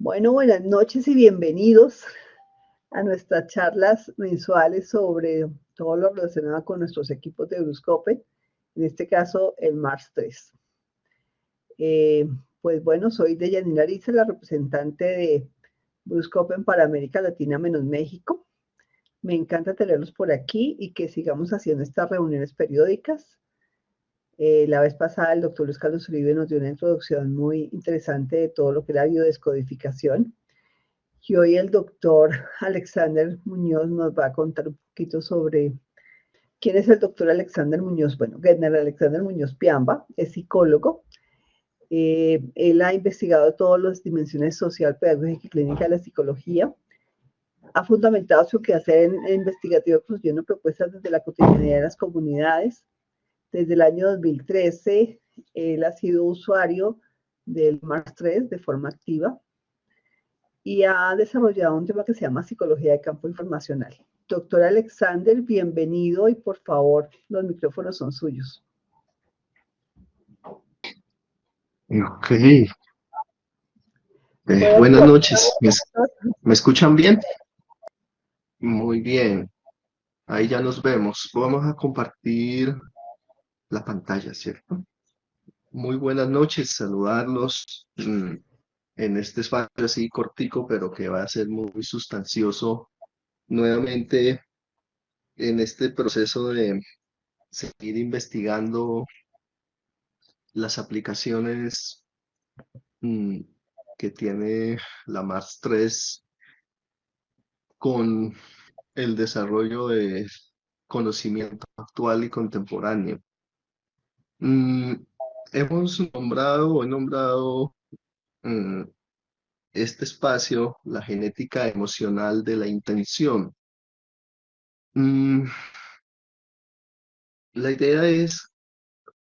Bueno, buenas noches y bienvenidos a nuestras charlas mensuales sobre todo lo relacionado con nuestros equipos de Bruscope, en este caso el Mars 3. Eh, pues bueno, soy Deyanira Ariza, la representante de Bruscope para América Latina menos México. Me encanta tenerlos por aquí y que sigamos haciendo estas reuniones periódicas. La vez pasada el doctor Luis Carlos Uribe nos dio una introducción muy interesante de todo lo que es la biodescodificación. Y hoy el doctor Alexander Muñoz nos va a contar un poquito sobre quién es el doctor Alexander Muñoz. Bueno, Gedner Alexander Muñoz Piamba es psicólogo. Él ha investigado todas las dimensiones social, pedagógica y clínica de la psicología. Ha fundamentado su quehacer en investigativo construyendo propuestas desde la cotidianidad de las comunidades. Desde el año 2013, él ha sido usuario del MARS 3 de forma activa y ha desarrollado un tema que se llama psicología de campo informacional. Doctor Alexander, bienvenido y por favor, los micrófonos son suyos. Ok, ¿Puede buenas compartir noches. ¿Me escuchan bien? Muy bien. Ahí ya nos vemos. Vamos a compartir la pantalla, ¿cierto? Muy buenas noches. Saludarlos en este espacio así cortico, pero que va a ser muy sustancioso nuevamente en este proceso de seguir investigando las aplicaciones mm, que tiene la MARS 3 con el desarrollo de conocimiento actual y contemporáneo. Mm, he nombrado mm, este espacio la genética emocional de la intención. Mm, la idea es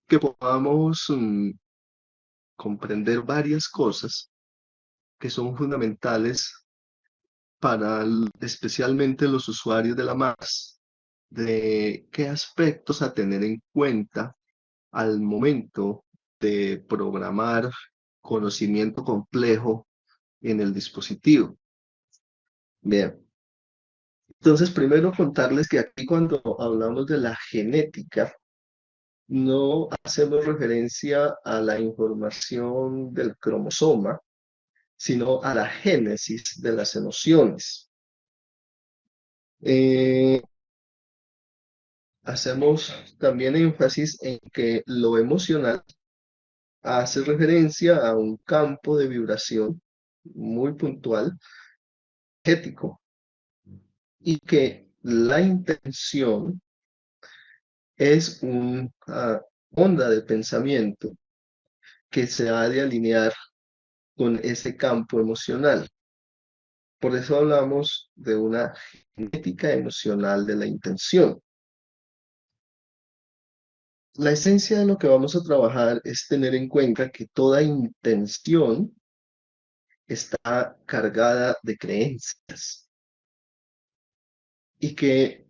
que podamos comprender varias cosas que son fundamentales para especialmente los usuarios de la MAS, de qué aspectos a tener en cuenta al momento de programar conocimiento complejo en el dispositivo. Bien, entonces primero contarles que aquí cuando hablamos de la genética, no hacemos referencia a la información del cromosoma, sino a la génesis de las emociones. Eh, Hacemos también énfasis en que lo emocional hace referencia a un campo de vibración muy puntual, ético, y que la intención es una onda de pensamiento que se ha de alinear con ese campo emocional. Por eso hablamos de una genética emocional de la intención. La esencia de lo que vamos a trabajar es tener en cuenta que toda intención está cargada de creencias y que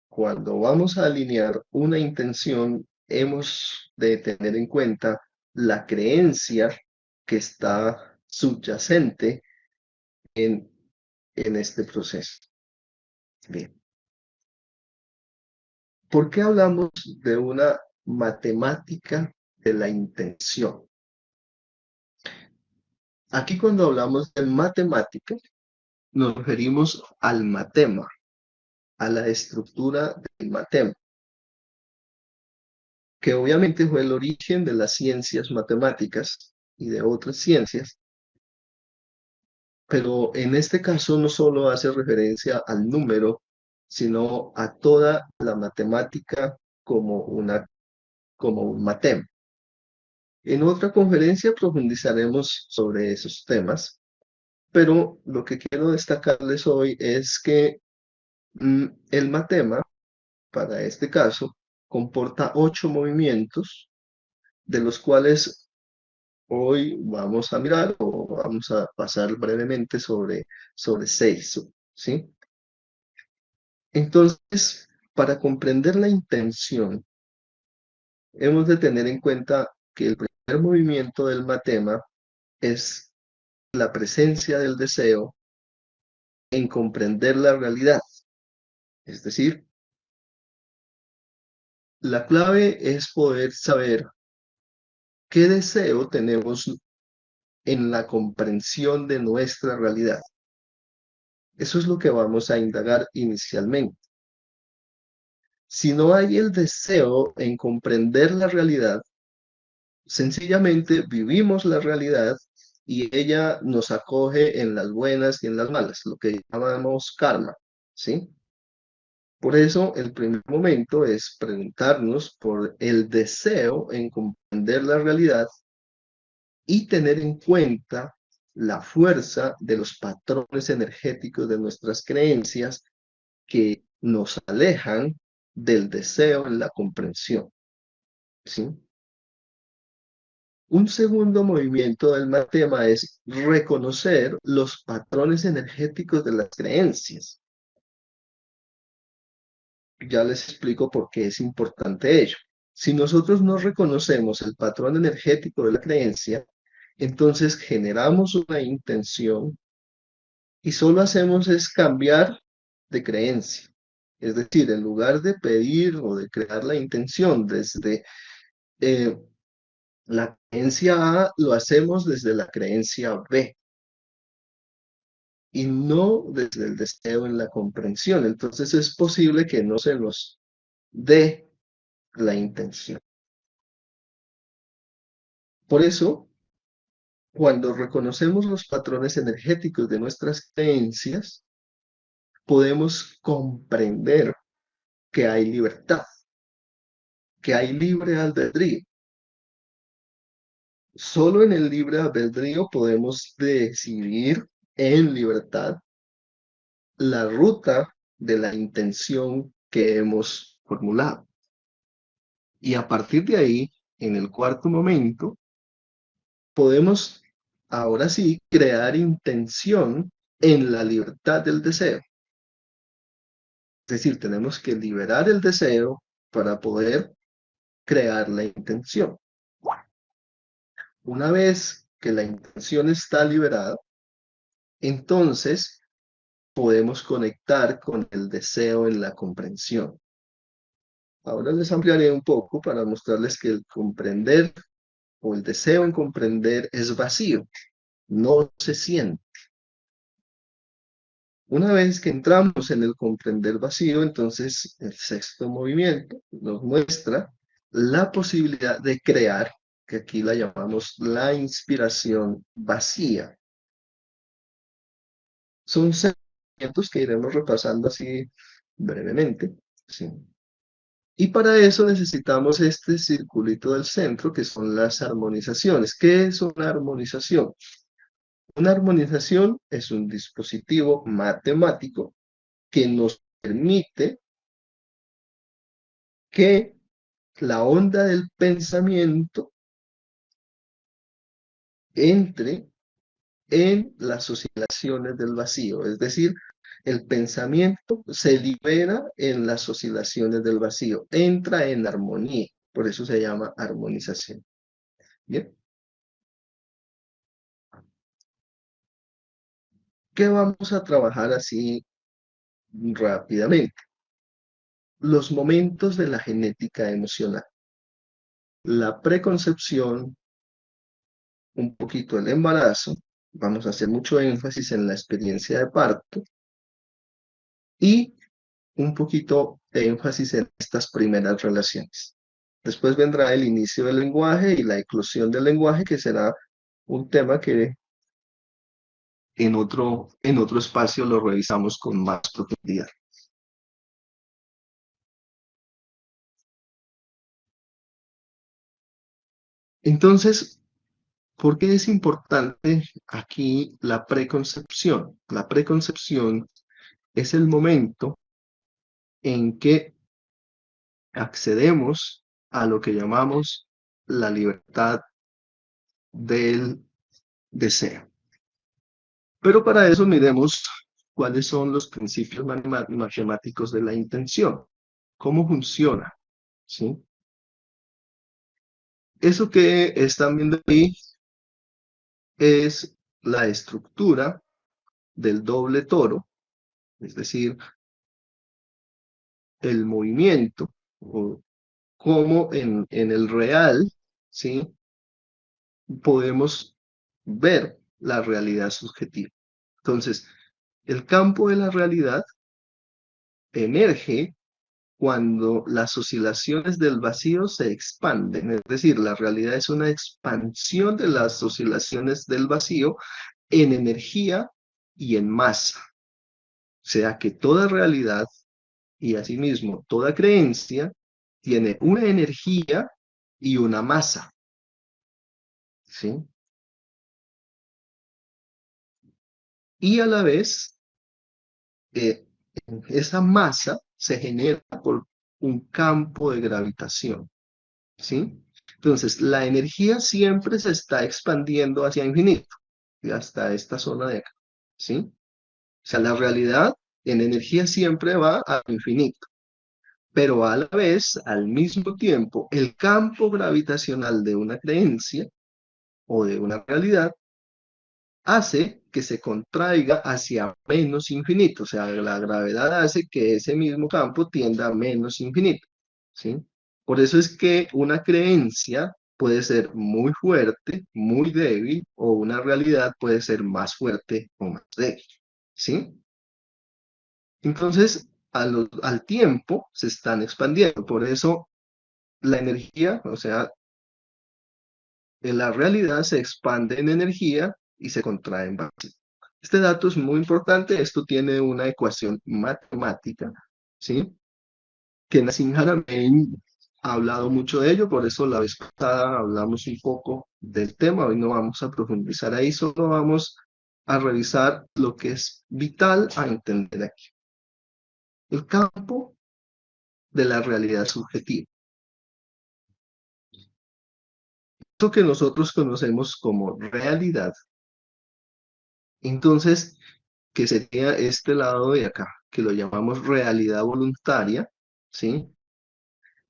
cuando vamos a alinear una intención hemos de tener en cuenta la creencia que está subyacente en, en este proceso. Bien, ¿por qué hablamos de una matemática de la intención? Aquí cuando hablamos de matemática nos referimos al matema, a la estructura del matema, que obviamente fue el origen de las ciencias matemáticas y de otras ciencias, pero en este caso no solo hace referencia al número, sino a toda la matemática como como un matema. En otra conferencia profundizaremos sobre esos temas, pero lo que quiero destacarles hoy es que el matema, para este caso, comporta 8 movimientos, de los cuales hoy vamos a mirar o vamos a pasar brevemente sobre 6, ¿sí? Entonces, para comprender la intención, hemos de tener en cuenta que el primer movimiento del matema es la presencia del deseo en comprender la realidad. Es decir, la clave es poder saber qué deseo tenemos en la comprensión de nuestra realidad. Eso es lo que vamos a indagar inicialmente. Si no hay el deseo en comprender la realidad, sencillamente vivimos la realidad y ella nos acoge en las buenas y en las malas, lo que llamamos karma, ¿sí? Por eso, el primer momento es preguntarnos por el deseo en comprender la realidad y tener en cuenta la fuerza de los patrones energéticos de nuestras creencias que nos alejan del deseo en la comprensión, ¿sí? Un segundo movimiento del tema es reconocer los patrones energéticos de las creencias. Ya les explico por qué es importante ello. Si nosotros no reconocemos el patrón energético de la creencia, entonces generamos una intención y solo hacemos es cambiar de creencia. Es decir, en lugar de pedir o de crear la intención desde eh, la creencia A, lo hacemos desde la creencia B y no desde el deseo en la comprensión. Entonces es posible que no se nos dé la intención. Por eso, cuando reconocemos los patrones energéticos de nuestras creencias, podemos comprender que hay libertad, que hay libre albedrío. Solo en el libre albedrío podemos decidir en libertad la ruta de la intención que hemos formulado. Y a partir de ahí, en el cuarto momento, podemos ahora sí crear intención en la libertad del deseo. Es decir, tenemos que liberar el deseo para poder crear la intención. Una vez que la intención está liberada, entonces podemos conectar con el deseo en la comprensión. Ahora les ampliaré un poco para mostrarles que el comprender o el deseo en comprender es vacío, no se siente. Una vez que entramos en el comprender vacío, entonces el sexto movimiento nos muestra la posibilidad de crear, que aquí la llamamos la inspiración vacía. Son 6 movimientos que iremos repasando así brevemente, ¿sí? Y para eso necesitamos este circulito del centro, que son las armonizaciones. ¿Qué es una armonización? Una armonización es un dispositivo matemático que nos permite que la onda del pensamiento entre en las oscilaciones del vacío, es decir, el pensamiento se libera en las oscilaciones del vacío, entra en armonía, por eso se llama armonización. Bien. ¿Qué vamos a trabajar así rápidamente? Los momentos de la genética emocional. La preconcepción, un poquito el embarazo, vamos a hacer mucho énfasis en la experiencia de parto y un poquito de énfasis en estas primeras relaciones. Después vendrá el inicio del lenguaje y la eclosión del lenguaje, que será un tema que en otro espacio lo revisamos con más profundidad. Entonces, ¿por qué es importante aquí la preconcepción? La preconcepción es el momento en que accedemos a lo que llamamos la libertad del deseo. Pero para eso miremos cuáles son los principios matemáticos de la intención. ¿Cómo funciona? ¿Sí? Eso que están viendo ahí es la estructura del doble toro, es decir, el movimiento, o cómo en el real, ¿sí? Podemos ver la realidad subjetiva. Entonces, el campo de la realidad emerge cuando las oscilaciones del vacío se expanden, es decir, la realidad es una expansión de las oscilaciones del vacío en energía y en masa. O sea que toda realidad y asimismo toda creencia tiene una energía y una masa, ¿sí? Y a la vez, eh, esa masa se genera por un campo de gravitación, ¿sí? Entonces, la energía siempre se está expandiendo hacia infinito, y hasta esta zona de acá, ¿sí? O sea, la realidad en energía siempre va al infinito, pero a la vez, al mismo tiempo, el campo gravitacional de una creencia o de una realidad hace que se contraiga hacia menos infinito, o sea, la gravedad hace que ese mismo campo tienda a menos infinito, ¿sí? Por eso es que una creencia puede ser muy fuerte, muy débil, o una realidad puede ser más fuerte o más débil, ¿sí? Entonces, al tiempo se están expandiendo, por eso la energía, o sea, la realidad se expande en energía y se contrae en vacío. Este dato es muy importante, esto tiene una ecuación matemática, ¿sí? Que Nassim Haramein ha hablado mucho de ello, por eso la vez pasada hablamos un poco del tema, hoy no vamos a profundizar ahí, solo vamos a revisar lo que es vital a entender aquí. El campo de la realidad subjetiva. Esto que nosotros conocemos como realidad, entonces, que sería este lado de acá, que lo llamamos realidad voluntaria, ¿sí?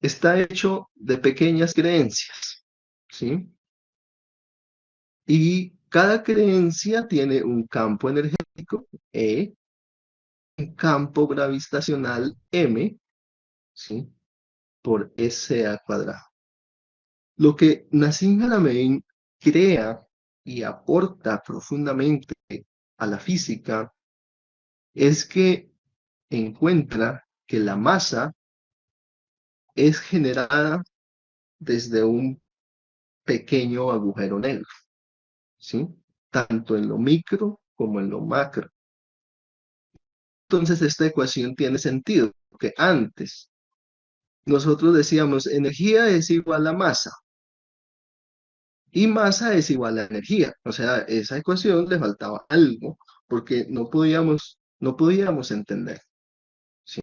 Está hecho de pequeñas creencias, ¿sí? Y cada creencia tiene un campo energético E, un campo gravitacional M, ¿sí? Por SA cuadrado. Lo que Nassim Haramein crea y aporta profundamente a la física es que encuentra que la masa es generada desde un pequeño agujero negro, ¿sí? Tanto en lo micro como en lo macro. Entonces esta ecuación tiene sentido, porque antes nosotros decíamos energía es igual a masa y masa es igual a energía. O sea, esa ecuación le faltaba algo porque no podíamos entender, ¿sí?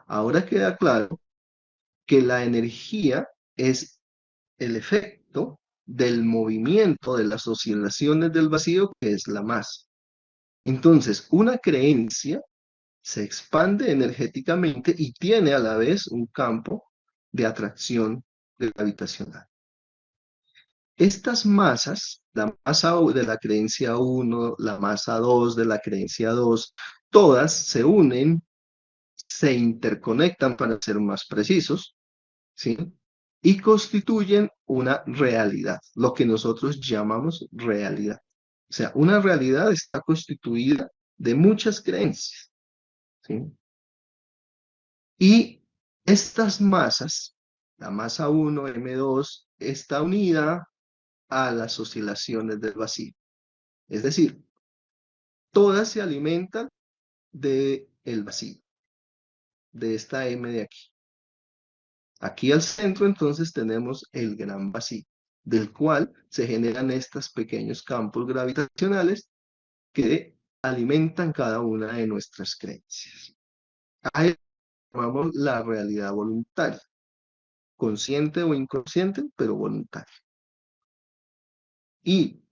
Ahora queda claro que la energía es el efecto del movimiento de las oscilaciones del vacío, que es la masa. Entonces, una creencia se expande energéticamente y tiene a la vez un campo de atracción gravitacional. Estas masas, la masa de la creencia 1, la masa 2 de la creencia 2, todas se unen, se interconectan para ser más precisos, ¿sí? Y constituyen una realidad, lo que nosotros llamamos realidad. O sea, una realidad está constituida de muchas creencias, ¿sí? Y estas masas, la masa 1, M2, está unida a las oscilaciones del vacío. Es decir, todas se alimentan del vacío, de esta M de aquí. Aquí al centro entonces tenemos el gran vacío, del cual se generan estos pequeños campos gravitacionales que alimentan cada una de nuestras creencias. A eso llamamos la realidad voluntaria, consciente o inconsciente, pero voluntaria. Y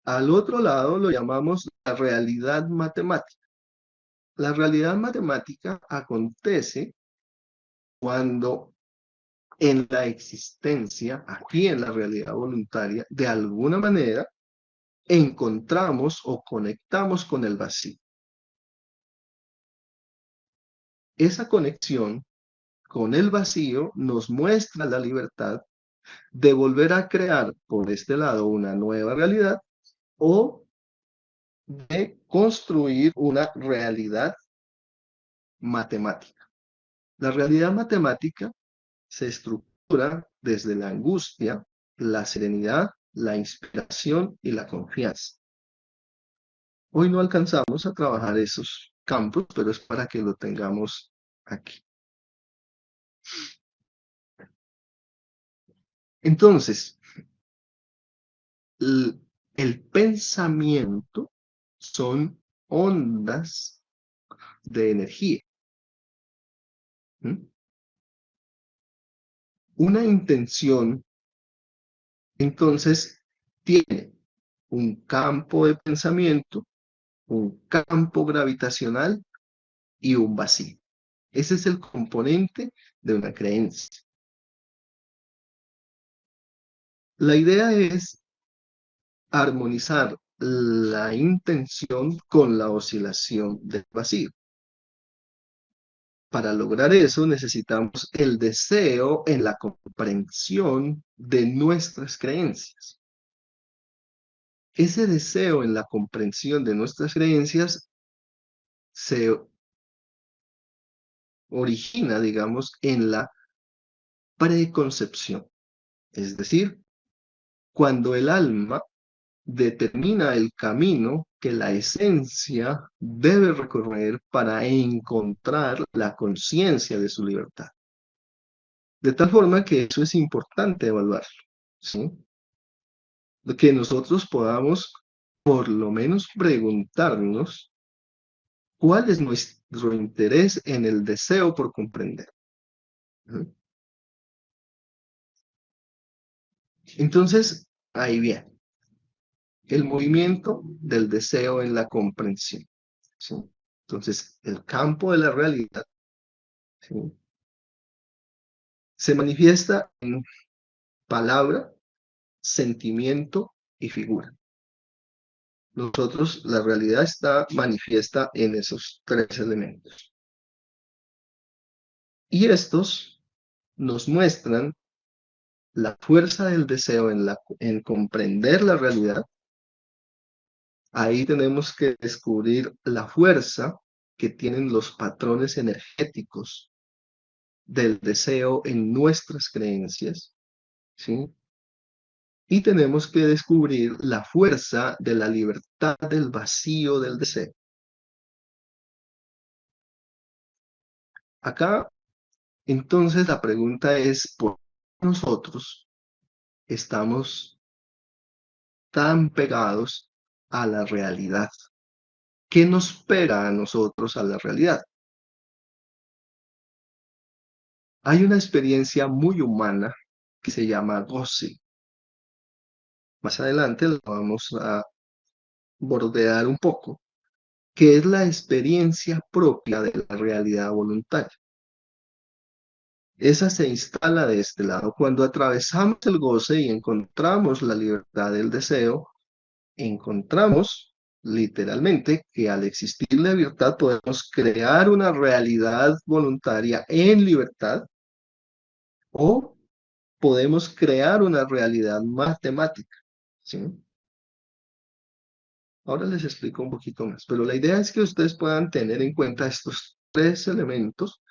al otro lado lo llamamos la realidad matemática. La realidad matemática acontece cuando en la existencia, aquí en la realidad voluntaria, de alguna manera, encontramos o conectamos con el vacío. Esa conexión con el vacío nos muestra la libertad de volver a crear por este lado una nueva realidad o de construir una realidad matemática. La realidad matemática se estructura desde la angustia, la serenidad, la inspiración y la confianza. Hoy no alcanzamos a trabajar esos campos, pero es para que lo tengamos aquí. Entonces, el pensamiento son ondas de energía. ¿Mm? Una intención, entonces, tiene un campo de pensamiento, un campo gravitacional y un vacío. Ese es el componente de una creencia. La idea es armonizar la intención con la oscilación del vacío. Para lograr eso necesitamos el deseo en la comprensión de nuestras creencias. Ese deseo en la comprensión de nuestras creencias se origina, digamos, en la preconcepción. Es decir, cuando el alma determina el camino que la esencia debe recorrer para encontrar la conciencia de su libertad. De tal forma que eso es importante evaluarlo, ¿sí? Que nosotros podamos por lo menos preguntarnos cuál es nuestro interés en el deseo por comprender. ¿Sí? Entonces, ahí viene el movimiento del deseo en la comprensión. ¿Sí? Entonces, el campo de la realidad, ¿sí?, se manifiesta en palabra, sentimiento y figura. Nosotros, la realidad está manifiesta en esos tres elementos. Y estos nos muestran la fuerza del deseo en comprender la realidad. Ahí tenemos que descubrir la fuerza que tienen los patrones energéticos del deseo en nuestras creencias, ¿sí? Y tenemos que descubrir la fuerza de la libertad del vacío del deseo. Acá, entonces, la pregunta es, ¿por qué nosotros estamos tan pegados a la realidad? ¿Qué nos pega a nosotros a la realidad? Hay una experiencia muy humana que se llama goce. Más adelante la vamos a bordear un poco, que es la experiencia propia de la realidad voluntaria. Esa se instala de este lado. Cuando atravesamos el goce y encontramos la libertad del deseo, encontramos literalmente que al existir la libertad podemos crear una realidad voluntaria en libertad o podemos crear una realidad matemática, ¿sí? Ahora les explico un poquito más, pero la idea es que ustedes puedan tener en cuenta estos tres elementos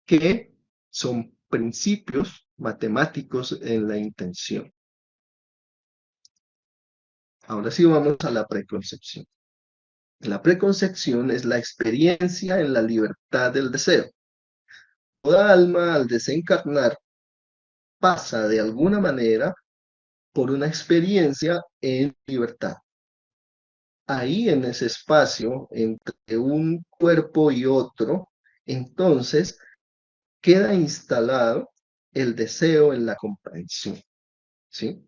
que son principios matemáticos en la intención. Ahora sí vamos a la preconcepción. La preconcepción es la experiencia en la libertad del deseo. Toda alma al desencarnar pasa de alguna manera por una experiencia en libertad. Ahí en ese espacio entre un cuerpo y otro, entonces queda instalado el deseo en la comprensión, ¿sí?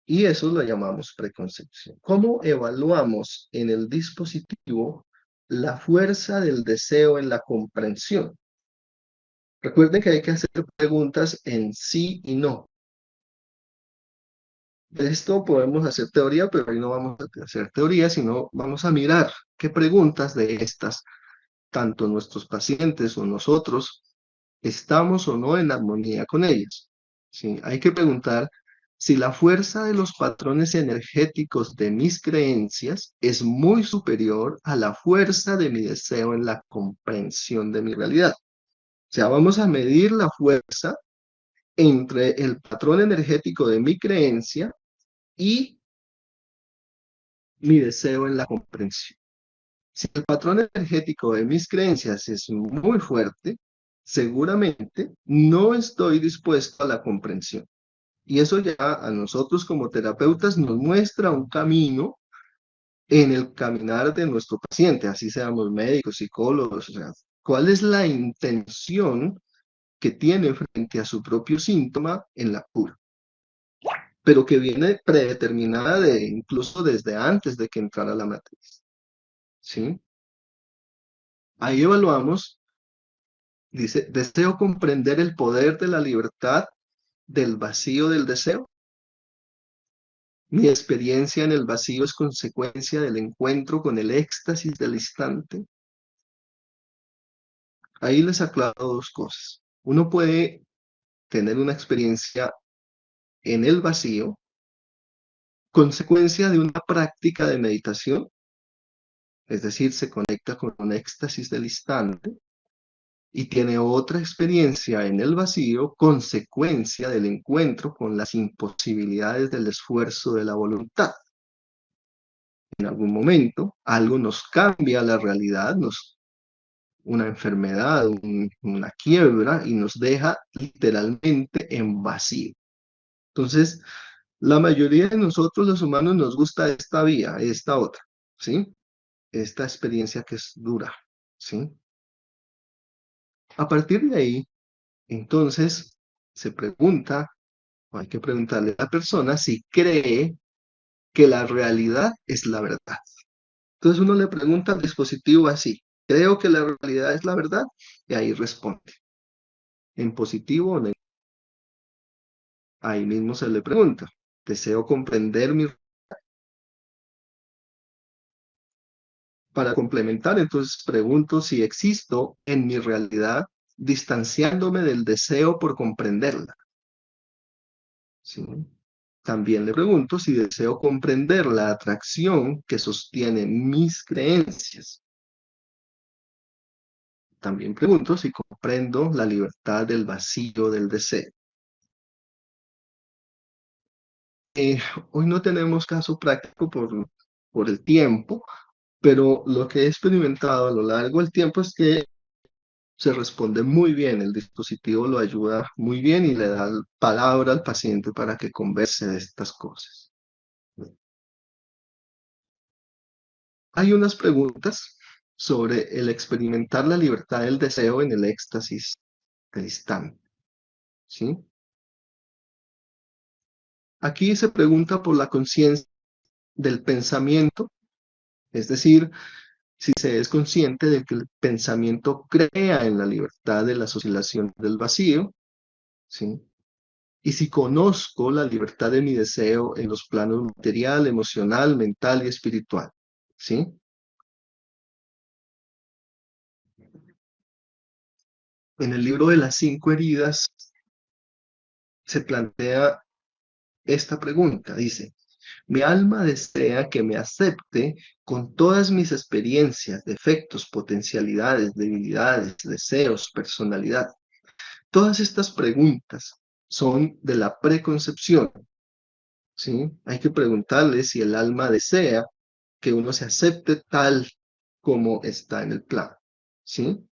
Y eso lo llamamos preconcepción. ¿Cómo evaluamos en el dispositivo la fuerza del deseo en la comprensión? Recuerden que hay que hacer preguntas en sí y no. De esto podemos hacer teoría, pero hoy no vamos a hacer teoría, sino vamos a mirar qué preguntas de estas, tanto nuestros pacientes o nosotros, estamos o no en armonía con ellas. ¿Sí? Hay que preguntar si la fuerza de los patrones energéticos de mis creencias es muy superior a la fuerza de mi deseo en la comprensión de mi realidad. O sea, vamos a medir la fuerza entre el patrón energético de mi creencia y mi deseo en la comprensión. Si el patrón energético de mis creencias es muy fuerte, seguramente no estoy dispuesto a la comprensión. Y eso ya a nosotros como terapeutas nos muestra un camino en el caminar de nuestro paciente, así seamos médicos, psicólogos, o sea, cuál es la intención que tiene frente a su propio síntoma en la cura, pero que viene predeterminada de incluso desde antes de que entrara la matriz, ¿sí? Ahí evaluamos, dice, deseo comprender el poder de la libertad del vacío del deseo. Mi experiencia en el vacío es consecuencia del encuentro con el éxtasis del instante. Ahí les aclaro dos cosas. Uno puede tener una experiencia en el vacío, consecuencia de una práctica de meditación, es decir, se conecta con un éxtasis del instante, y tiene otra experiencia en el vacío, consecuencia del encuentro con las imposibilidades del esfuerzo de la voluntad. En algún momento, algo nos cambia la realidad, una enfermedad, una quiebra, y nos deja literalmente en vacío. Entonces, la mayoría de nosotros los humanos nos gusta esta vía, esta otra, ¿sí? Esta experiencia que es dura, ¿sí? A partir de ahí, entonces, se pregunta, o hay que preguntarle a la persona si cree que la realidad es la verdad. Entonces uno le pregunta al dispositivo así, ¿creo que la realidad es la verdad? Y ahí responde, en positivo o negativo. Ahí mismo se le pregunta, ¿deseo comprender mi... Para complementar, entonces pregunto si existo en mi realidad distanciándome del deseo por comprenderla, ¿sí? También le pregunto si deseo comprender la atracción que sostiene mis creencias. También pregunto si comprendo la libertad del vacío del deseo. Eh, Hoy no tenemos caso práctico por el tiempo, pero lo que he experimentado a lo largo del tiempo es que se responde muy bien, el dispositivo lo ayuda muy bien y le da palabra al paciente para que converse de estas cosas. Hay unas preguntas sobre el experimentar la libertad del deseo en el éxtasis del instante, ¿sí? Aquí se pregunta por la conciencia del pensamiento, es decir, si se es consciente de que el pensamiento crea en la libertad de las oscilaciones del vacío, ¿sí? Y si conozco la libertad de mi deseo en los planos material, emocional, mental y espiritual, ¿sí? En el libro de las 5 heridas se plantea esta pregunta, dice, mi alma desea que me acepte con todas mis experiencias, defectos, potencialidades, debilidades, deseos, personalidad. Todas estas preguntas son de la preconcepción, ¿sí? Hay que preguntarle si el alma desea que uno se acepte tal como está en el plan, ¿sí?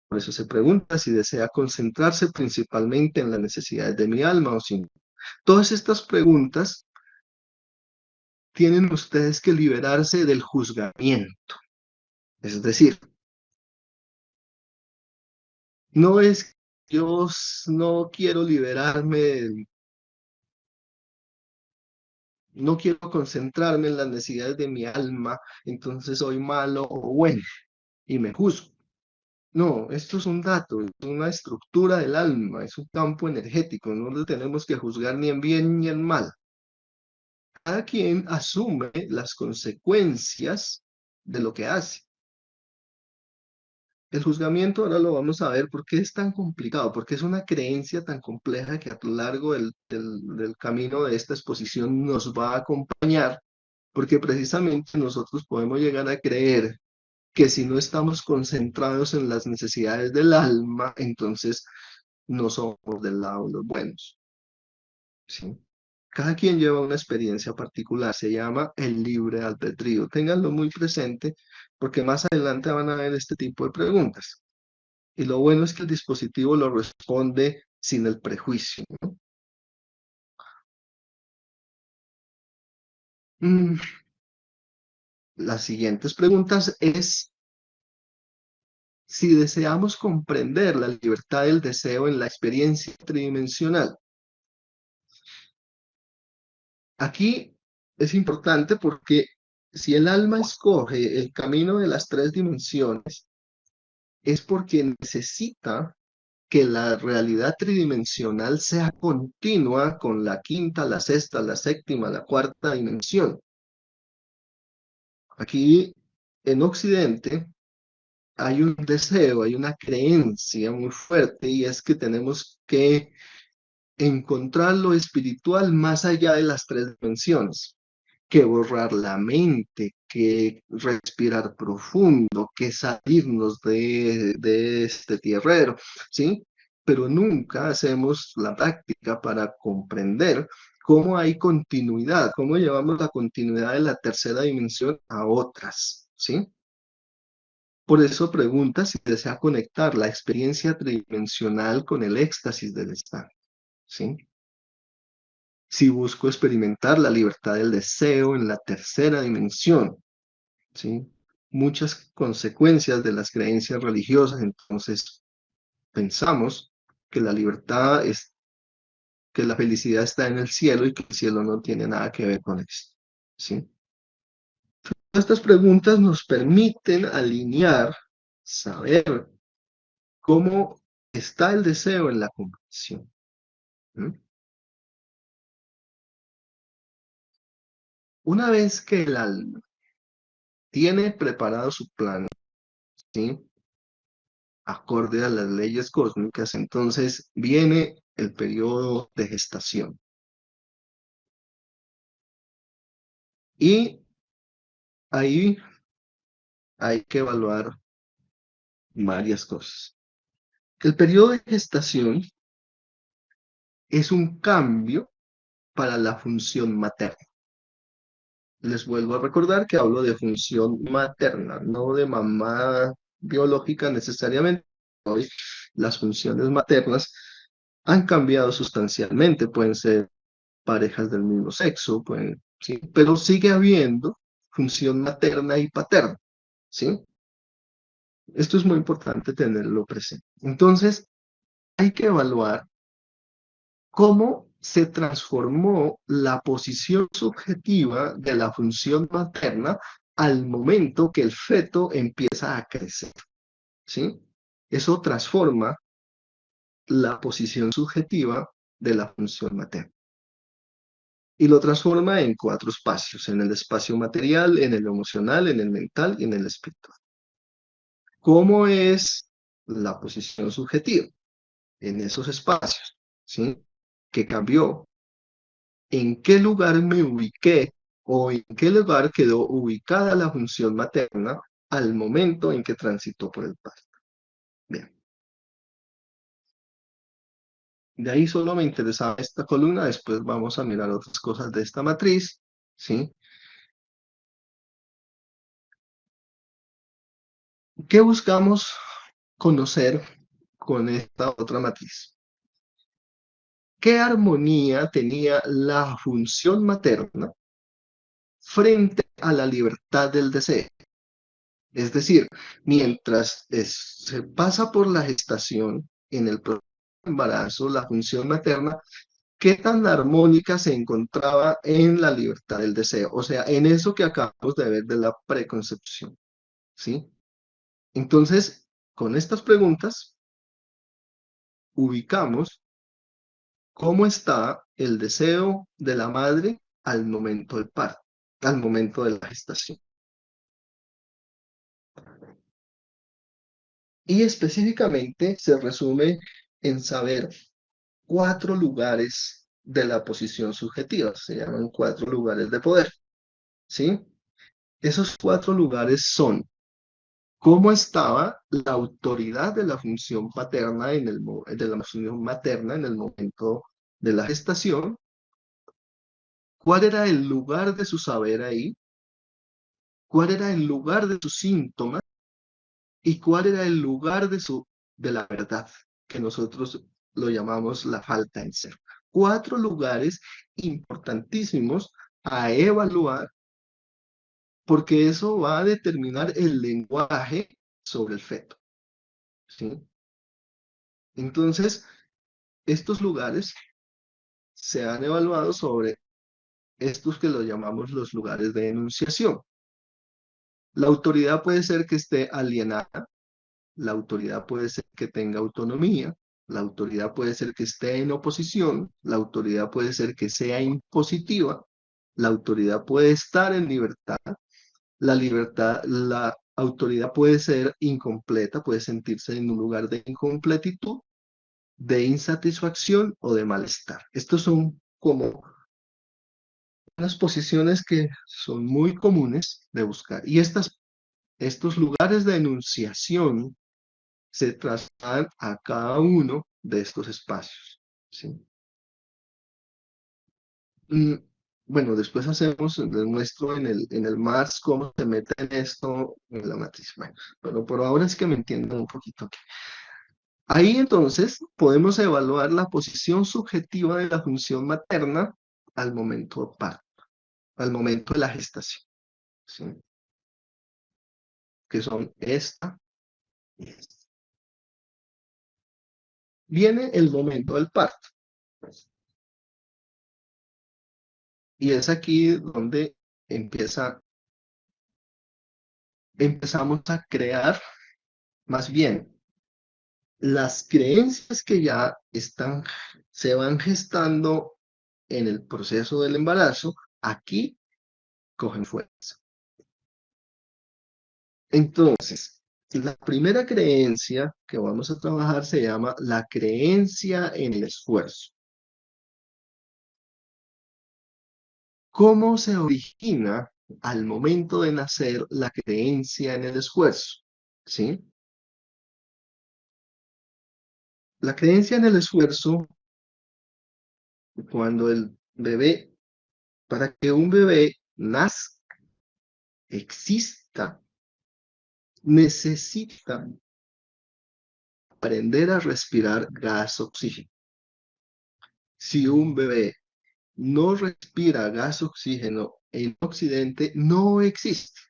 Por eso se pregunta si desea concentrarse principalmente en las necesidades de mi alma o si no. Todas estas preguntas tienen ustedes que liberarse del juzgamiento. Es decir, no es que yo no quiero liberarme, no quiero concentrarme en las necesidades de mi alma, entonces soy malo o bueno y me juzgo. No, esto es un dato, es una estructura del alma, es un campo energético, no lo tenemos que juzgar ni en bien ni en mal. cada quien asume las consecuencias de lo que hace. El juzgamiento ahora lo vamos a ver por qué es tan complicado, porque es una creencia tan compleja que a lo largo del camino de esta exposición nos va a acompañar, porque precisamente nosotros podemos llegar a creer que si no estamos concentrados en las necesidades del alma, entonces no somos del lado de los buenos, ¿sí? Cada quien lleva una experiencia particular, se llama el libre albedrío. Ténganlo muy presente porque más adelante van a ver este tipo de preguntas. Y lo bueno es que el dispositivo lo responde sin el prejuicio, ¿no? Mm, Las siguientes preguntas es si deseamos comprender la libertad del deseo en la experiencia tridimensional. Aquí es importante porque si el alma escoge el camino de las tres dimensiones, es porque necesita que la realidad tridimensional sea continua con la quinta, la sexta, la séptima, la cuarta dimensión. Aquí en Occidente hay un deseo, hay una creencia muy fuerte y es que tenemos que encontrar lo espiritual más allá de las tres dimensiones, que borrar la mente, que respirar profundo, que salirnos de este tierrero, ¿sí? Pero nunca hacemos la práctica para comprender cómo hay continuidad, cómo llevamos la continuidad de la tercera dimensión a otras, ¿sí? Por eso pregunta si desea conectar la experiencia tridimensional con el éxtasis del estar, ¿sí? Si busco experimentar la libertad del deseo en la tercera dimensión, ¿sí? Muchas consecuencias de las creencias religiosas, entonces pensamos que la libertad es, que la felicidad está en el cielo y que el cielo no tiene nada que ver con esto, ¿sí? Estas preguntas nos permiten alinear, saber cómo está el deseo en la comprensión. ¿Mm? Una vez que el alma tiene preparado su plan, ¿sí? Acorde a las leyes cósmicas, entonces viene el periodo de gestación. Y ahí hay que evaluar varias cosas. El periodo de gestación es un cambio para la función materna. Les vuelvo a recordar que hablo de función materna, no de mamá biológica necesariamente. Hoy las funciones maternas han cambiado sustancialmente, pueden ser parejas del mismo sexo, pueden, ¿sí? Pero sigue habiendo función materna y paterna, ¿sí? Esto es muy importante tenerlo presente. Entonces, hay que evaluar cómo se transformó la posición subjetiva de la función materna al momento que el feto empieza a crecer, ¿sí? Eso transforma la posición subjetiva de la función materna y lo transforma en cuatro espacios, en el espacio material, en el emocional, en el mental y en el espiritual. ¿Cómo es la posición subjetiva en esos espacios? ¿Sí? ¿Qué cambió? ¿En qué lugar me ubiqué o en qué lugar quedó ubicada la función materna al momento en que transitó por el parto? Bien, de ahí solo me interesaba esta columna, después vamos a mirar otras cosas de esta matriz, ¿sí? ¿Qué buscamos conocer con esta otra matriz? ¿Qué armonía tenía la función materna frente a la libertad del deseo? Es decir, mientras se pasa por la gestación, en el proceso de embarazo, la función materna, ¿qué tan armónica se encontraba en la libertad del deseo? O sea, en eso que acabamos de ver de la preconcepción, ¿sí? Entonces, con estas preguntas, ubicamos cómo está el deseo de la madre al momento del parto, al momento de la gestación. Y específicamente se resume en saber 4 lugares de la posición subjetiva, se llaman 4 lugares de poder, ¿sí? Esos 4 lugares son cómo estaba la autoridad de la función paterna de la función materna en el momento de la gestación, cuál era el lugar de su saber ahí, cuál era el lugar de sus síntomas y cuál era el lugar de la verdad, que nosotros lo llamamos la falta en ser. 4 lugares importantísimos a evaluar porque eso va a determinar el lenguaje sobre el feto, ¿sí? Entonces, estos lugares se han evaluado sobre estos que los llamamos los lugares de enunciación. La autoridad puede ser que esté alienada, la autoridad puede ser que tenga autonomía, la autoridad puede ser que esté en oposición, la autoridad puede ser que sea impositiva, la autoridad puede estar en libertad, la autoridad puede ser incompleta, puede sentirse en un lugar de incompletitud, de insatisfacción o de malestar. Estos son como unas posiciones que son muy comunes de buscar. Y estos lugares de enunciación se trasladan a cada uno de estos espacios, ¿sí? Mm, Bueno, después hacemos el nuestro en el Mars, cómo se mete en esto en la matriz. Bueno, pero por ahora es que me entiendan un poquito. Ahí entonces podemos evaluar la posición subjetiva de la función materna al momento del parto, al momento de la gestación, ¿sí? Que son esta y esta. Viene el momento del parto y es aquí donde empezamos a crear, más bien, las creencias que ya se van gestando en el proceso del embarazo, aquí cogen fuerza. Entonces, la primera creencia que vamos a trabajar se llama la creencia en el esfuerzo. ¿Cómo se origina al momento de nacer la creencia en el esfuerzo? ¿Sí? La creencia en el esfuerzo, cuando el bebé, para que un bebé nazca, exista, necesita aprender a respirar gas oxígeno. Si un bebé no respira gas oxígeno en Occidente, no existe.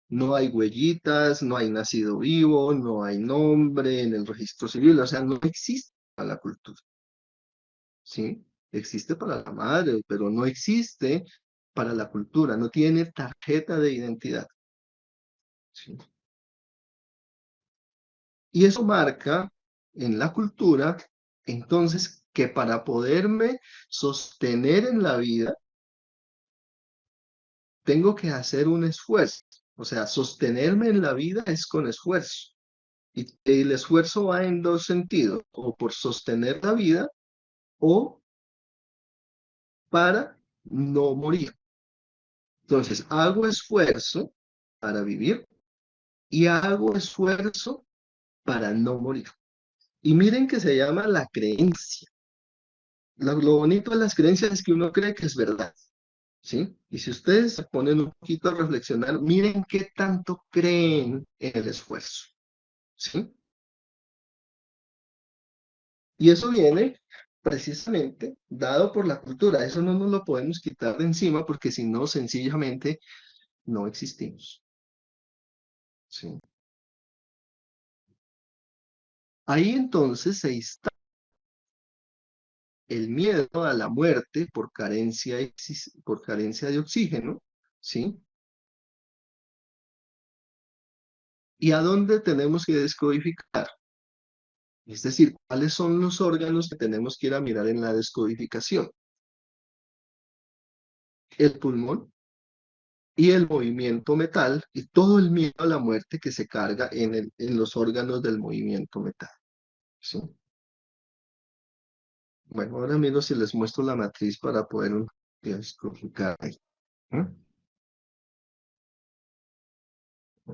No hay huellitas, no hay nacido vivo, no hay nombre en el registro civil, o sea, no existe para la cultura, ¿sí? Existe para la madre, pero no existe para la cultura, no tiene tarjeta de identidad, ¿sí? Y eso marca en la cultura, entonces, que para poderme sostener en la vida, tengo que hacer un esfuerzo. O sea, sostenerme en la vida es con esfuerzo. Y el esfuerzo va en dos sentidos, o por sostener la vida o para no morir. Entonces, hago esfuerzo para vivir y hago esfuerzo para no morir. Y miren que se llama la creencia. Lo bonito de las creencias es que uno cree que es verdad, ¿sí? Y si ustedes se ponen un poquito a reflexionar, miren qué tanto creen en el esfuerzo, ¿sí? Y eso viene precisamente dado por la cultura. Eso no nos lo podemos quitar de encima porque si no, sencillamente no existimos, ¿sí? Ahí entonces se instala el miedo a la muerte por carencia de oxígeno, ¿sí? ¿Y a dónde tenemos que descodificar? Es decir, ¿cuáles son los órganos que tenemos que ir a mirar en la descodificación? el pulmón y el movimiento metal y todo el miedo a la muerte que se carga en los órganos del movimiento metal. ¿Sí? Bueno, ahora mismo si les muestro la matriz para poder identificar ahí. ¿No?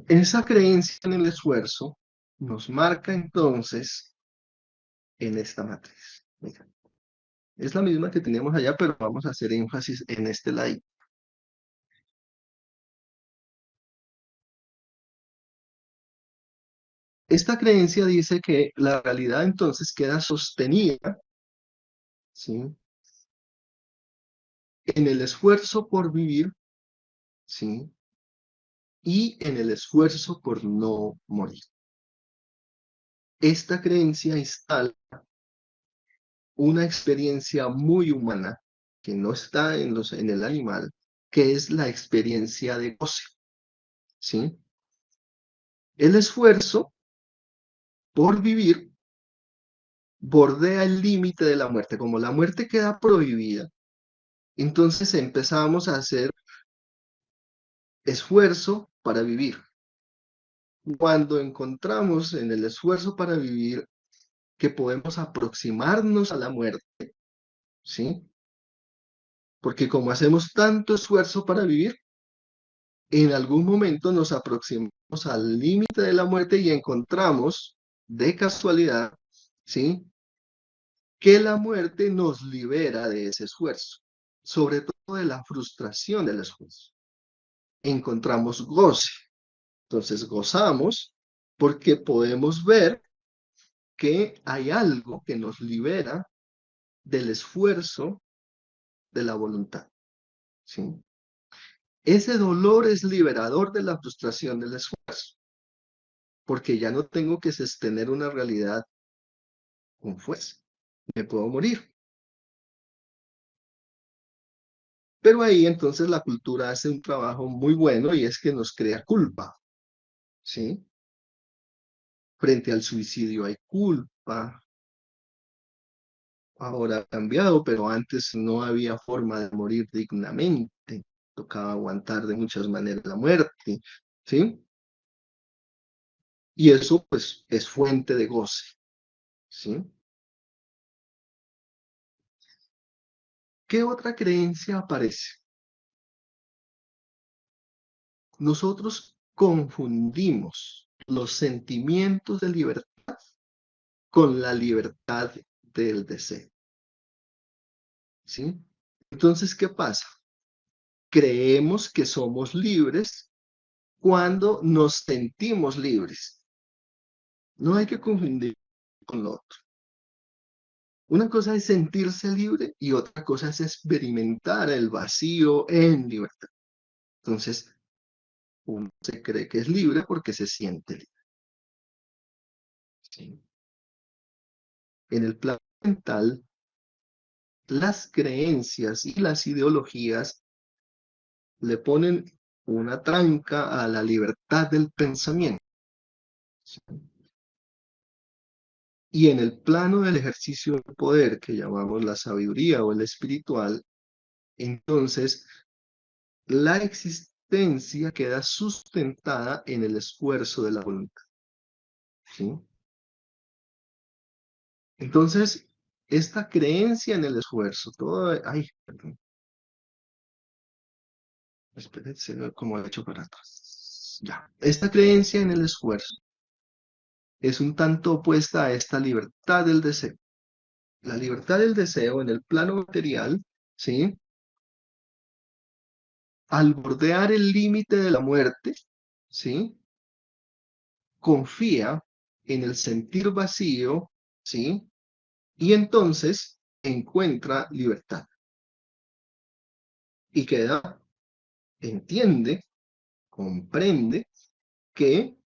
Esa creencia en el esfuerzo nos marca entonces en esta matriz. Mira, es la misma que teníamos allá, pero vamos a hacer énfasis en este lado. Esta creencia dice que la realidad entonces queda sostenida, ¿sí?, en el esfuerzo por vivir, ¿sí?, y en el esfuerzo por no morir. Esta creencia instala una experiencia muy humana que no está en el animal, que es la experiencia de goce, ¿sí? El esfuerzo por vivir bordea el límite de la muerte. Como la muerte queda prohibida, entonces empezamos a hacer esfuerzo para vivir. Cuando encontramos en el esfuerzo para vivir que podemos aproximarnos a la muerte, ¿sí? Porque como hacemos tanto esfuerzo para vivir, en algún momento nos aproximamos al límite de la muerte y encontramos, de casualidad, ¿sí?, que la muerte nos libera de ese esfuerzo, sobre todo de la frustración del esfuerzo. Encontramos goce. Entonces gozamos porque podemos ver que hay algo que nos libera del esfuerzo de la voluntad, ¿sí? Ese dolor es liberador de la frustración del esfuerzo, porque ya no tengo que sostener una realidad con fuerza. Me puedo morir. Pero ahí entonces la cultura hace un trabajo muy bueno y es que nos crea culpa, ¿sí? Frente al suicidio hay culpa. Ahora ha cambiado, pero antes no había forma de morir dignamente. Tocaba aguantar de muchas maneras la muerte, ¿sí? Y eso pues es fuente de goce, ¿sí? ¿Qué otra creencia aparece? Nosotros confundimos los sentimientos de libertad con la libertad del deseo, ¿sí? Entonces, ¿qué pasa? Creemos que somos libres cuando nos sentimos libres. No hay que confundir con lo otro. Una cosa es sentirse libre y otra cosa es experimentar el vacío en libertad. Entonces, uno se cree que es libre porque se siente libre, ¿sí? En el plano mental, las creencias y las ideologías le ponen una tranca a la libertad del pensamiento, ¿sí? Y en el plano del ejercicio del poder, que llamamos la sabiduría o el espiritual, entonces la existencia queda sustentada en el esfuerzo de la voluntad, ¿sí? Entonces, esta creencia en el esfuerzo, todo, ay, perdón, espérense, como he hecho para atrás. Ya, esta creencia en el esfuerzo es un tanto opuesta a esta libertad del deseo. La libertad del deseo en el plano material, ¿sí?, al bordear el límite de la muerte, ¿sí?, confía en el sentir vacío, ¿sí?, y entonces encuentra libertad. Y queda, entiende, comprende que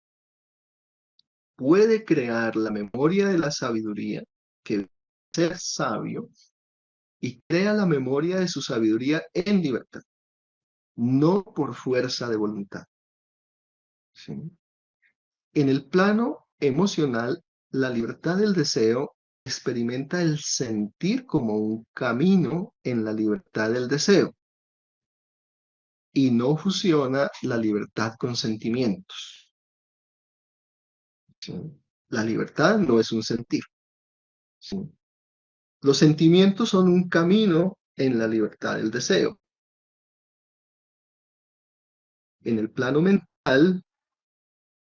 puede crear la memoria de la sabiduría, que es ser sabio, y crea la memoria de su sabiduría en libertad, no por fuerza de voluntad, ¿sí? En el plano emocional, la libertad del deseo experimenta el sentir como un camino en la libertad del deseo. y no fusiona la libertad con sentimientos. ¿Sí? La libertad no es un sentir. ¿Sí? Los sentimientos son un camino en la libertad del deseo. En el plano mental,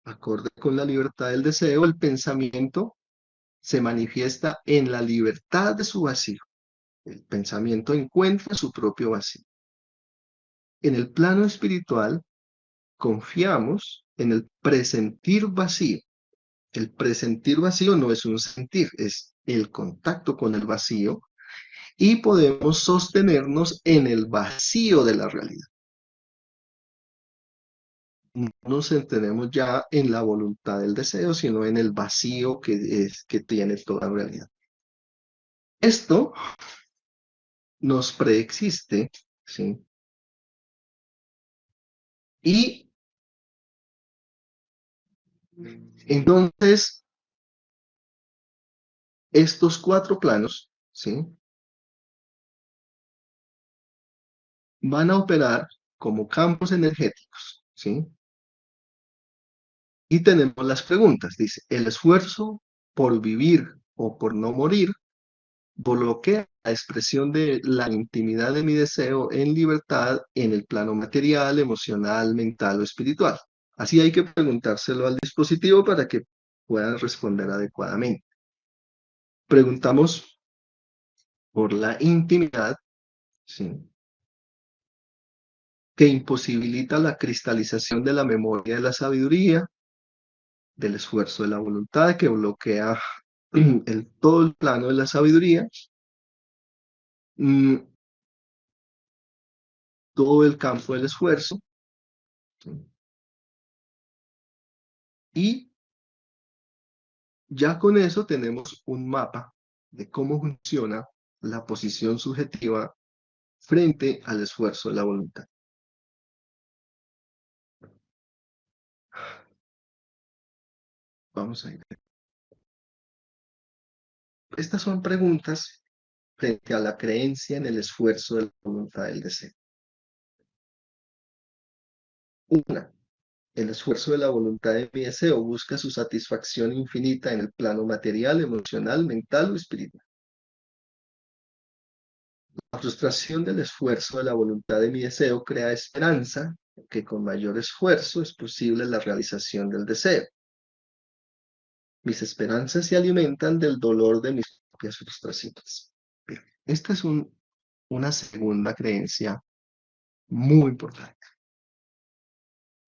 acorde con la libertad del deseo, el pensamiento se manifiesta en la libertad de su vacío. El pensamiento encuentra su propio vacío. En el plano espiritual, confiamos en el presentir vacío. El presentir vacío no es un sentir, es el contacto con el vacío y podemos sostenernos en el vacío de la realidad. No nos entendemos ya en la voluntad del deseo, sino en el vacío que tiene toda realidad. Esto nos preexiste, ¿sí? Y entonces estos cuatro planos, ¿sí? Van a operar como campos energéticos, ¿sí? Y tenemos las preguntas. Dice, el esfuerzo por vivir o por no morir bloquea la expresión de la intimidad de mi deseo en libertad en el plano material, emocional, mental o espiritual. Así hay que preguntárselo al dispositivo para que pueda responder adecuadamente. Preguntamos por la intimidad, ¿sí? Que imposibilita la cristalización de la memoria de la sabiduría, del esfuerzo de la voluntad, que bloquea todo el plano de la sabiduría, mm, todo el campo del esfuerzo, ¿sí? Y ya con eso tenemos un mapa de cómo funciona la posición subjetiva frente al esfuerzo de la voluntad. Vamos a ir. Estas son preguntas frente a la creencia en el esfuerzo de la voluntad del deseo. Una, el esfuerzo de la voluntad de mi deseo busca su satisfacción infinita en el plano material, emocional, mental o espiritual. La frustración del esfuerzo de la voluntad de mi deseo crea esperanza que con mayor esfuerzo es posible la realización del deseo. Mis esperanzas se alimentan del dolor de mis propias frustraciones. Esta es una segunda creencia muy importante.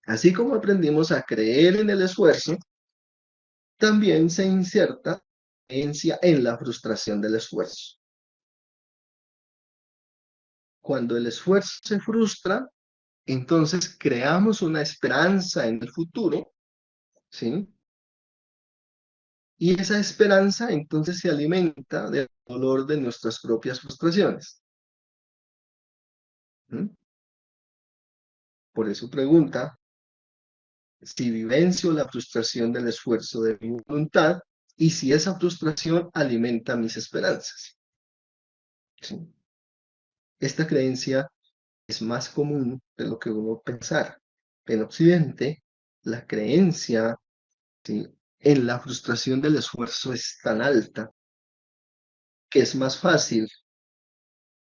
Así como aprendimos a creer en el esfuerzo, también se inserta creencia en la frustración del esfuerzo. Cuando el esfuerzo se frustra, entonces creamos una esperanza en el futuro, ¿sí? Y esa esperanza entonces se alimenta del dolor de nuestras propias frustraciones. ¿Mm? Por eso pregunta si vivencio la frustración del esfuerzo de mi voluntad y si esa frustración alimenta mis esperanzas. ¿Sí? Esta creencia es más común de lo que uno pensara. En Occidente, la creencia, ¿sí?, en la frustración del esfuerzo es tan alta que es más fácil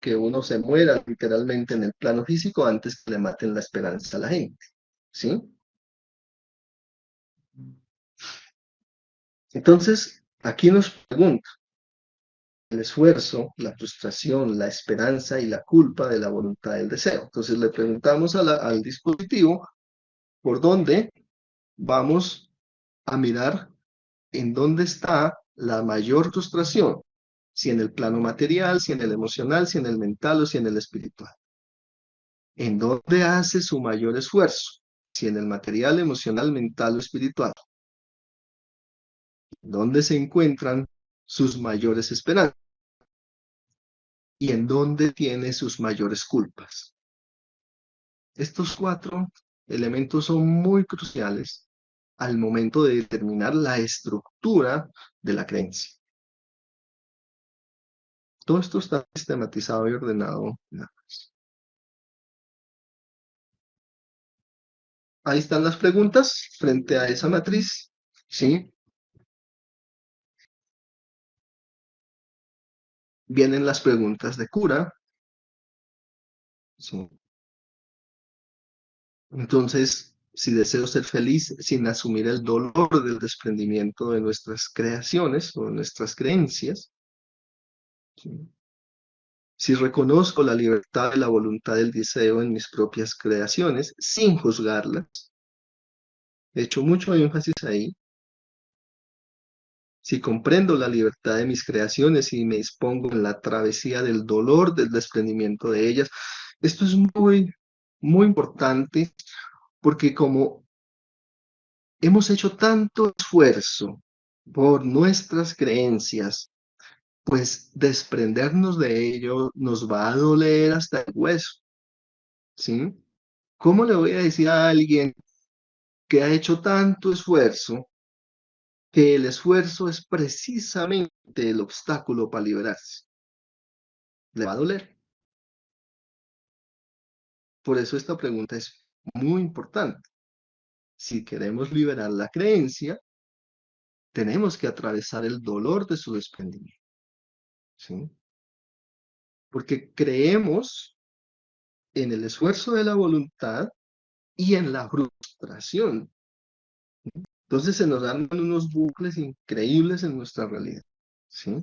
que uno se muera literalmente en el plano físico antes que le maten la esperanza a la gente. ¿Sí? Entonces, aquí nos pregunta, el esfuerzo, la frustración, la esperanza y la culpa de la voluntad del deseo. Entonces le preguntamos al dispositivo por dónde vamos a mirar en dónde está la mayor frustración, si en el plano material, si en el emocional, si en el mental o si en el espiritual. ¿En dónde hace su mayor esfuerzo? Si en el material, emocional, mental o espiritual. ¿Dónde se encuentran sus mayores esperanzas? ¿Y en dónde tiene sus mayores culpas? Estos cuatro elementos son muy cruciales al momento de determinar la estructura de la creencia. Todo esto está sistematizado y ordenado. Ahí están las preguntas frente a esa matriz, ¿sí? Vienen las preguntas de cura, ¿sí? Entonces, si deseo ser feliz sin asumir el dolor del desprendimiento de nuestras creaciones o de nuestras creencias, ¿sí? Si reconozco la libertad de la voluntad del deseo en mis propias creaciones sin juzgarlas, he hecho mucho énfasis ahí. Si comprendo la libertad de mis creaciones y me dispongo en la travesía del dolor, del desprendimiento de ellas, esto es muy importante porque como hemos hecho tanto esfuerzo por nuestras creencias, pues desprendernos de ello nos va a doler hasta el hueso, ¿sí? ¿Cómo le voy a decir a alguien que ha hecho tanto esfuerzo que el esfuerzo es precisamente el obstáculo para liberarse? Le va a doler. Por eso esta pregunta es muy importante. Si queremos liberar la creencia, tenemos que atravesar el dolor de su desprendimiento, ¿sí? Porque creemos en el esfuerzo de la voluntad y en la frustración. Entonces se nos dan unos bucles increíbles en nuestra realidad, ¿sí?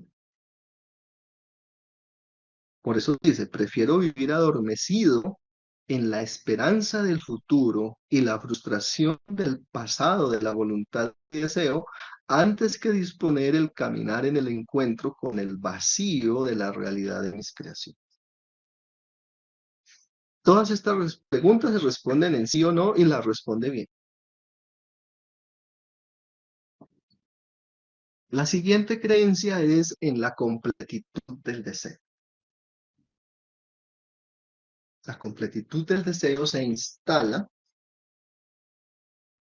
Por eso dice, prefiero vivir adormecido en la esperanza del futuro y la frustración del pasado de la voluntad y deseo, antes que disponer el caminar en el encuentro con el vacío de la realidad de mis creaciones. Todas estas preguntas se responden en sí o no y las responde bien. La siguiente creencia es en la completitud del deseo. La completitud del deseo se instala.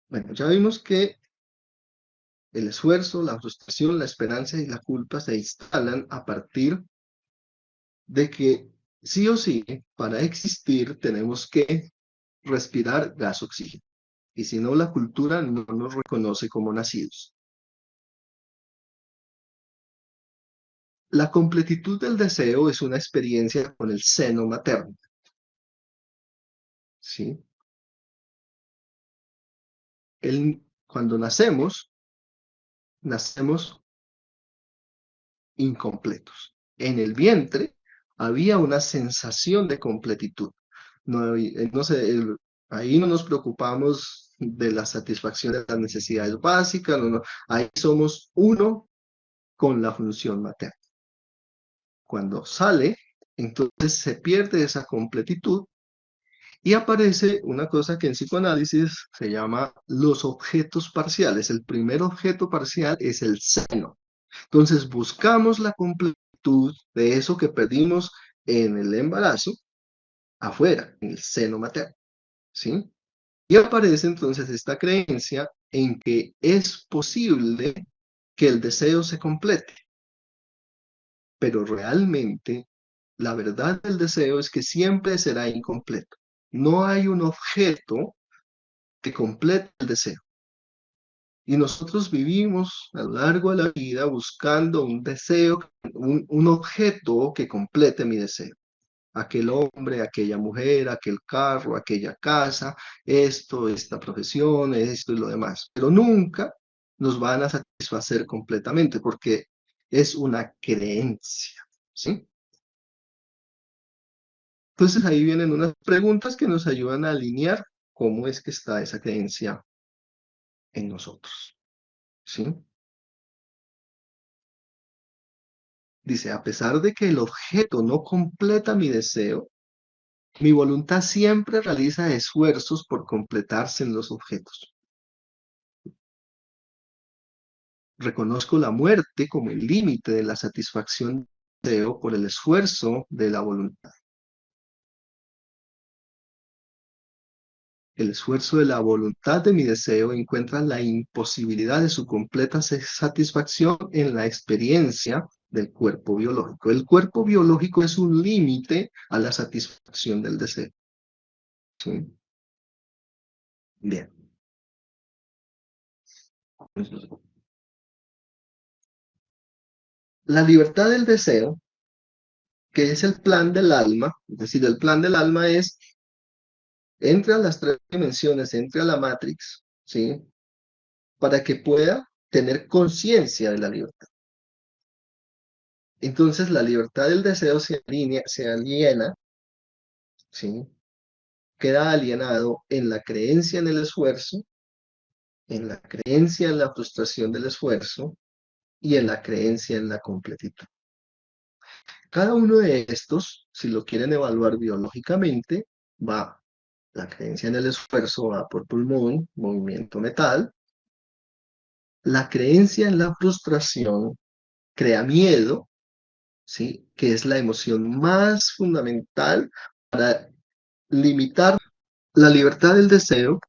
Bueno, ya vimos que el esfuerzo, la frustración, la esperanza y la culpa se instalan a partir de que sí o sí, para existir, tenemos que respirar gas oxígeno. Y si no, la cultura no nos reconoce como nacidos. La completitud del deseo es una experiencia con el seno materno, ¿sí? Cuando nacemos incompletos. En el vientre había una sensación de completitud. No sé, ahí no nos preocupamos de la satisfacción de las necesidades básicas, no, no, ahí somos uno con la función materna. Cuando sale, entonces se pierde esa completitud y aparece una cosa que en psicoanálisis se llama los objetos parciales. El primer objeto parcial es el seno. Entonces buscamos la completitud de eso que perdimos en el embarazo afuera, en el seno materno, ¿sí? Y aparece entonces esta creencia en que es posible que el deseo se complete, pero realmente la verdad del deseo es que siempre será incompleto. No hay un objeto que complete el deseo. Y nosotros vivimos a lo largo de la vida buscando un deseo, un objeto que complete mi deseo. Aquel hombre, aquella mujer, aquel carro, aquella casa, esto, esta profesión, esto y lo demás. Pero nunca nos van a satisfacer completamente porque es una creencia, ¿sí? Entonces ahí vienen unas preguntas que nos ayudan a alinear cómo es que está esa creencia en nosotros, ¿sí? Dice, a pesar de que el objeto no completa mi deseo, mi voluntad siempre realiza esfuerzos por completarse en los objetos. Reconozco la muerte como el límite de la satisfacción del deseo por el esfuerzo de la voluntad. El esfuerzo de la voluntad de mi deseo encuentra la imposibilidad de su completa satisfacción en la experiencia del cuerpo biológico. El cuerpo biológico es un límite a la satisfacción del deseo, ¿sí? Bien. La libertad del deseo, que es el plan del alma, es decir, el plan del alma es, entra a las tres dimensiones, entra a la Matrix, ¿sí? Para que pueda tener conciencia de la libertad. Entonces la libertad del deseo se aliena, ¿sí? Queda alienado en la creencia en el esfuerzo, en la creencia en la frustración del esfuerzo y en la creencia en la completitud. Cada uno de estos, si lo quieren evaluar biológicamente, va, la creencia en el esfuerzo va por pulmón, movimiento metal, la creencia en la frustración crea miedo, ¿sí? Que es la emoción más fundamental para limitar la libertad del deseo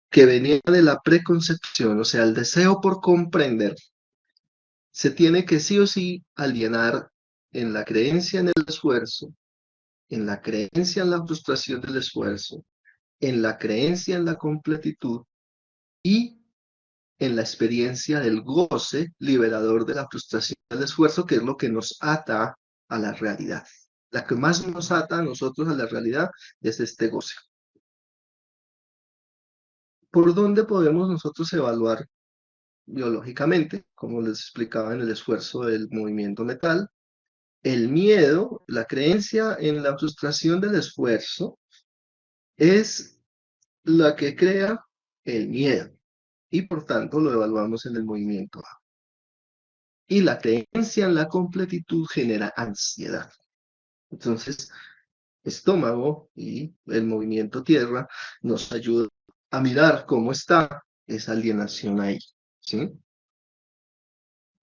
que venía de la preconcepción, o sea, el deseo por comprender, se tiene que sí o sí alienar en la creencia en el esfuerzo, en la creencia en la frustración del esfuerzo, en la creencia en la completitud y en la experiencia del goce liberador de la frustración del esfuerzo, que es lo que nos ata a la realidad. La que más nos ata a nosotros a la realidad es este goce. ¿Por dónde podemos nosotros evaluar biológicamente, como les explicaba en el esfuerzo del movimiento metal? El miedo, la creencia en la frustración del esfuerzo, es la que crea el miedo y por tanto lo evaluamos en el movimiento A. Y la creencia en la completitud genera ansiedad. Entonces, estómago y el movimiento tierra nos ayuda a mirar cómo está esa alienación ahí, ¿sí?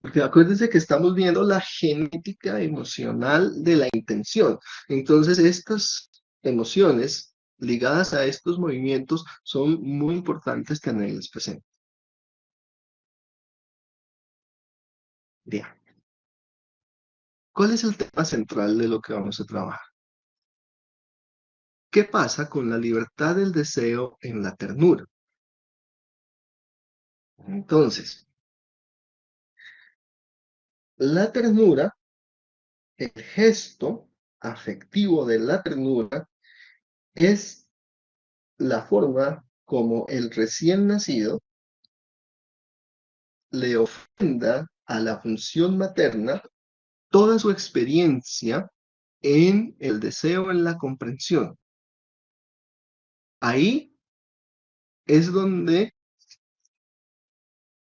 Porque acuérdense que estamos viendo la genética emocional de la intención. Entonces, estas emociones ligadas a estos movimientos son muy importantes tenerlas presentes. Bien. ¿Cuál es el tema central de lo que vamos a trabajar? ¿Qué pasa con la libertad del deseo en la ternura? Entonces, la ternura, el gesto afectivo de la ternura, es la forma como el recién nacido le ofrenda a la función materna toda su experiencia en el deseo, en la comprensión. Ahí es donde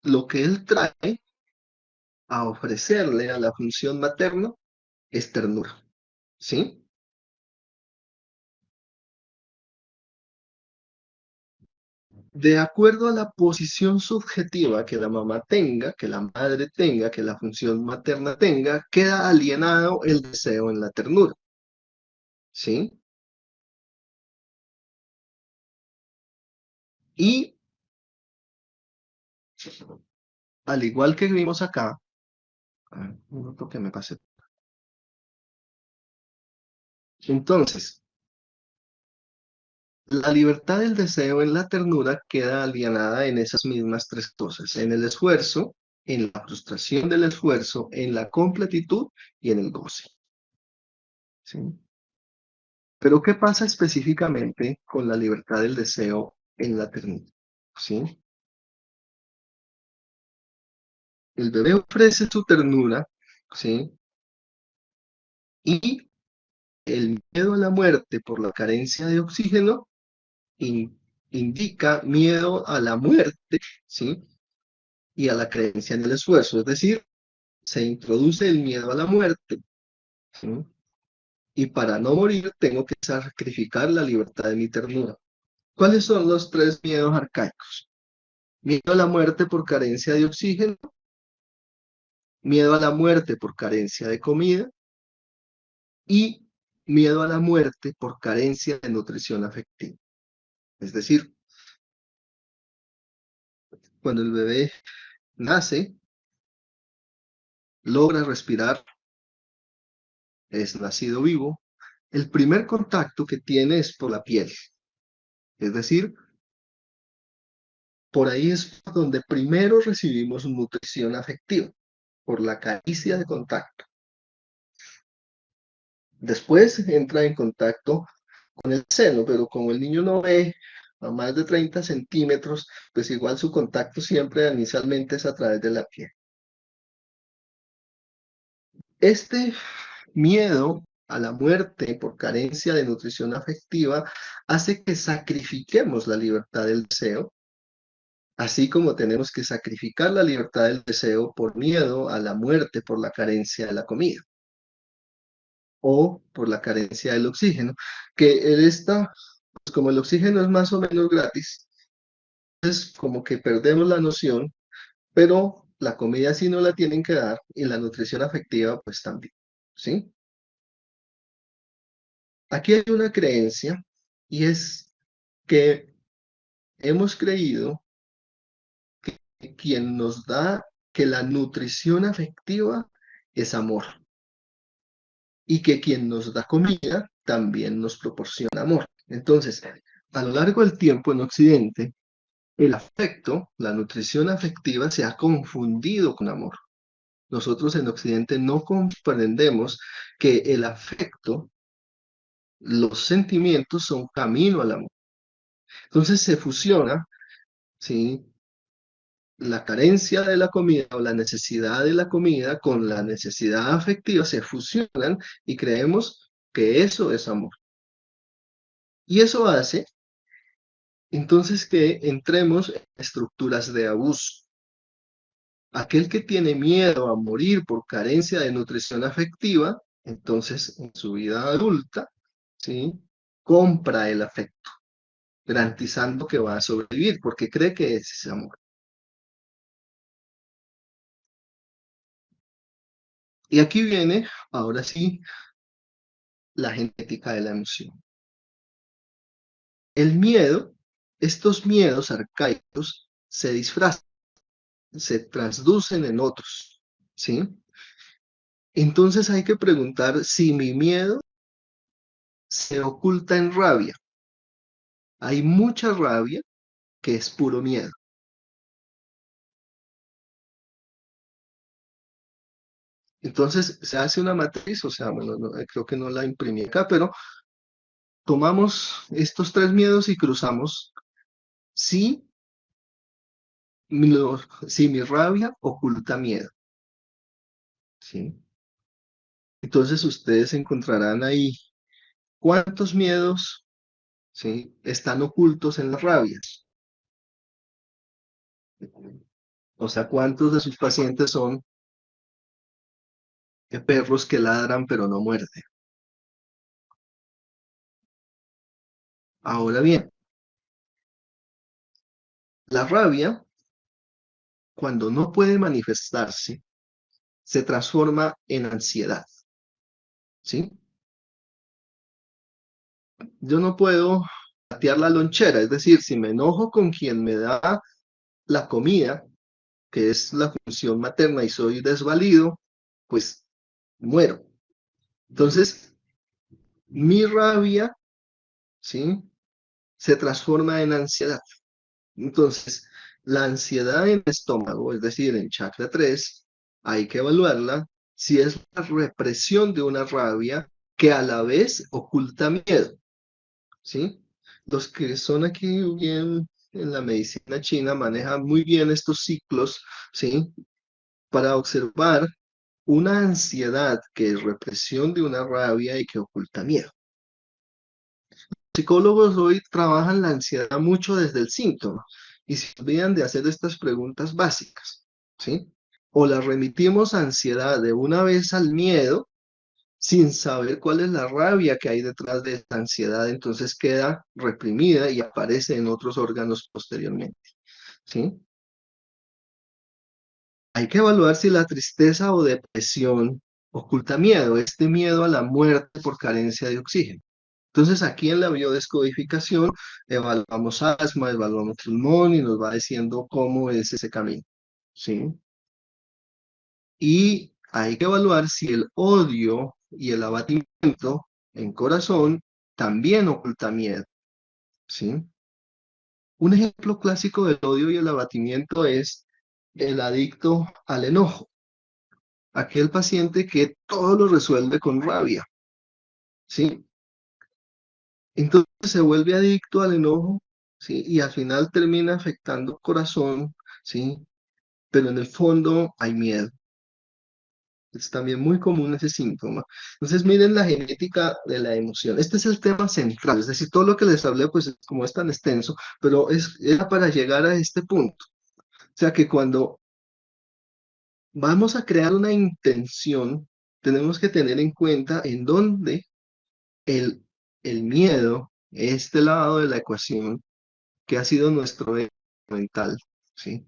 lo que él trae a ofrecerle a la función materna es ternura, ¿sí? De acuerdo a la posición subjetiva que la mamá tenga, que la madre tenga, que la función materna tenga, queda alienado el deseo en la ternura, ¿sí? Y al igual que vimos acá, un minuto que me pase. Entonces, la libertad del deseo en la ternura queda alienada en esas mismas tres cosas, en el esfuerzo, en la frustración del esfuerzo, en la completitud y en el goce, ¿sí? Pero ¿qué pasa específicamente con la libertad del deseo en la ternura? ¿Sí? El bebé ofrece su ternura, ¿sí? Y el miedo a la muerte por la carencia de oxígeno in- indica miedo a la muerte, ¿sí? Y a la creencia en el esfuerzo, es decir, se introduce el miedo a la muerte, ¿sí? Y para no morir tengo que sacrificar la libertad de mi ternura. ¿Cuáles son los tres miedos arcaicos? Miedo a la muerte por carencia de oxígeno, miedo a la muerte por carencia de comida y miedo a la muerte por carencia de nutrición afectiva. Es decir, cuando el bebé nace, logra respirar, es nacido vivo, el primer contacto que tiene es por la piel. Es decir, por ahí es donde primero recibimos nutrición afectiva, por la caricia de contacto. Después entra en contacto con el seno, pero como el niño no ve a más de 30 centímetros, pues igual su contacto siempre inicialmente es a través de la piel. Este miedo a la muerte por carencia de nutrición afectiva hace que sacrifiquemos la libertad del deseo, así como tenemos que sacrificar la libertad del deseo por miedo a la muerte por la carencia de la comida o por la carencia del oxígeno, que en esta, pues como el oxígeno es más o menos gratis, es como que perdemos la noción, pero la comida sí no la tienen que dar y la nutrición afectiva pues también, ¿sí? Aquí hay una creencia y es que hemos creído que quien nos da, que la nutrición afectiva es amor y que quien nos da comida también nos proporciona amor. Entonces, a lo largo del tiempo en Occidente, el afecto, la nutrición afectiva se ha confundido con amor. Nosotros en Occidente no comprendemos que el afecto, los sentimientos son camino al amor. Entonces se fusiona, ¿sí? La carencia de la comida o la necesidad de la comida con la necesidad afectiva se fusionan y creemos que eso es amor. Y eso hace entonces que entremos en estructuras de abuso. Aquel que tiene miedo a morir por carencia de nutrición afectiva, entonces en su vida adulta, ¿sí? Compra el afecto, garantizando que va a sobrevivir porque cree que ese es amor. Y aquí viene, ahora sí, la genética de la emoción. El miedo, estos miedos arcaicos se disfrazan, se transducen en otros, ¿sí? Entonces hay que preguntar si mi miedo se oculta en rabia. Hay mucha rabia que es puro miedo. Entonces se hace una matriz, o sea, bueno, creo que no la imprimí acá, pero tomamos estos tres miedos y cruzamos si si mi rabia oculta miedo, ¿sí? Entonces ustedes encontrarán ahí cuántos miedos, ¿sí? Están ocultos en las rabias. O sea, cuántos de sus pacientes son perros que ladran pero no muerden. Ahora bien, la rabia, cuando no puede manifestarse, se transforma en ansiedad, ¿sí? Yo no puedo patear la lonchera, es decir, si me enojo con quien me da la comida, que es la función materna y soy desvalido, pues muero. Entonces, mi rabia, ¿sí? Se transforma en ansiedad. Entonces, la ansiedad en el estómago, es decir, en chakra 3, hay que evaluarla si es la represión de una rabia que a la vez oculta miedo, ¿sí? Los que son aquí bien en la medicina china manejan muy bien estos ciclos, ¿sí? Para observar una ansiedad que es represión de una rabia y que oculta miedo. Psicólogos hoy trabajan la ansiedad mucho desde el síntoma y se olvidan de hacer estas preguntas básicas, ¿sí? O la remitimos a ansiedad de una vez al miedo sin saber cuál es la rabia que hay detrás de esta ansiedad, entonces queda reprimida y aparece en otros órganos posteriormente, ¿sí? Hay que evaluar si la tristeza o depresión oculta miedo, este miedo a la muerte por carencia de oxígeno. Entonces aquí en la biodescodificación evaluamos asma, evaluamos pulmón y nos va diciendo cómo es ese camino, ¿sí? Y hay que evaluar si el odio y el abatimiento en corazón también oculta miedo, ¿sí? Un ejemplo clásico del odio y el abatimiento es el adicto al enojo, aquel paciente que todo lo resuelve con rabia, ¿sí? Entonces se vuelve adicto al enojo, ¿sí? Y al final termina afectando el corazón, ¿sí? Pero en el fondo hay miedo. Es también muy común ese síntoma. Entonces, miren la genética de la emoción. Este es el tema central, es decir, todo lo que les hablé, pues como es tan extenso, pero era para llegar a este punto. O sea que cuando vamos a crear una intención, tenemos que tener en cuenta en dónde el, el miedo, este lado de la ecuación, que ha sido nuestro eje mental, ¿sí?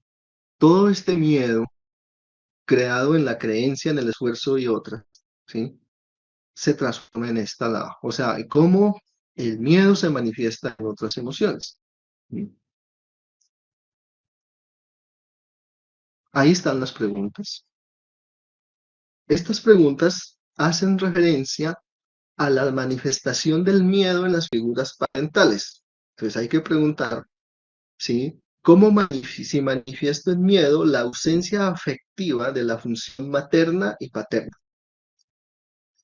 Todo este miedo creado en la creencia, en el esfuerzo y otras, ¿sí? Se transforma en esta lado. O sea, cómo el miedo se manifiesta en otras emociones. ¿Sí? Ahí están las preguntas. Estas preguntas hacen referencia a la manifestación del miedo en las figuras parentales. Entonces hay que preguntar, ¿sí? Si manifiesto en miedo la ausencia afectiva de la función materna y paterna.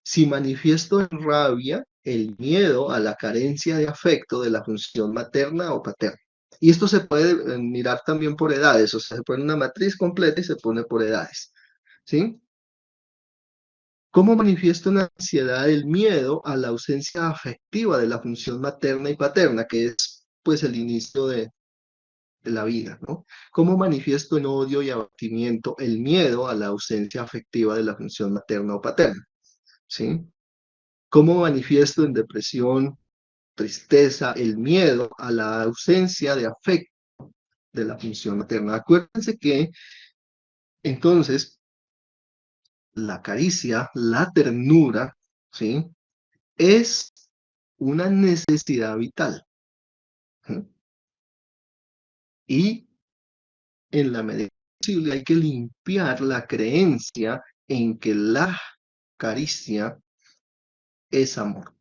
Si manifiesto en rabia el miedo a la carencia de afecto de la función materna o paterna. Y esto se puede mirar también por edades, o sea, se pone una matriz completa y se pone por edades. ¿Sí? ¿Cómo manifiesto en ansiedad el miedo a la ausencia afectiva de la función materna y paterna, que es pues el inicio de la vida, ¿no? ¿Cómo manifiesto en odio y abatimiento el miedo a la ausencia afectiva de la función materna o paterna? ¿Sí? ¿Cómo manifiesto en depresión, tristeza, el miedo a la ausencia de afecto de la función materna? Acuérdense que entonces la caricia, la ternura, ¿sí? Es una necesidad vital. ¿Sí? Y en la medida posible hay que limpiar la creencia en que la caricia es amor,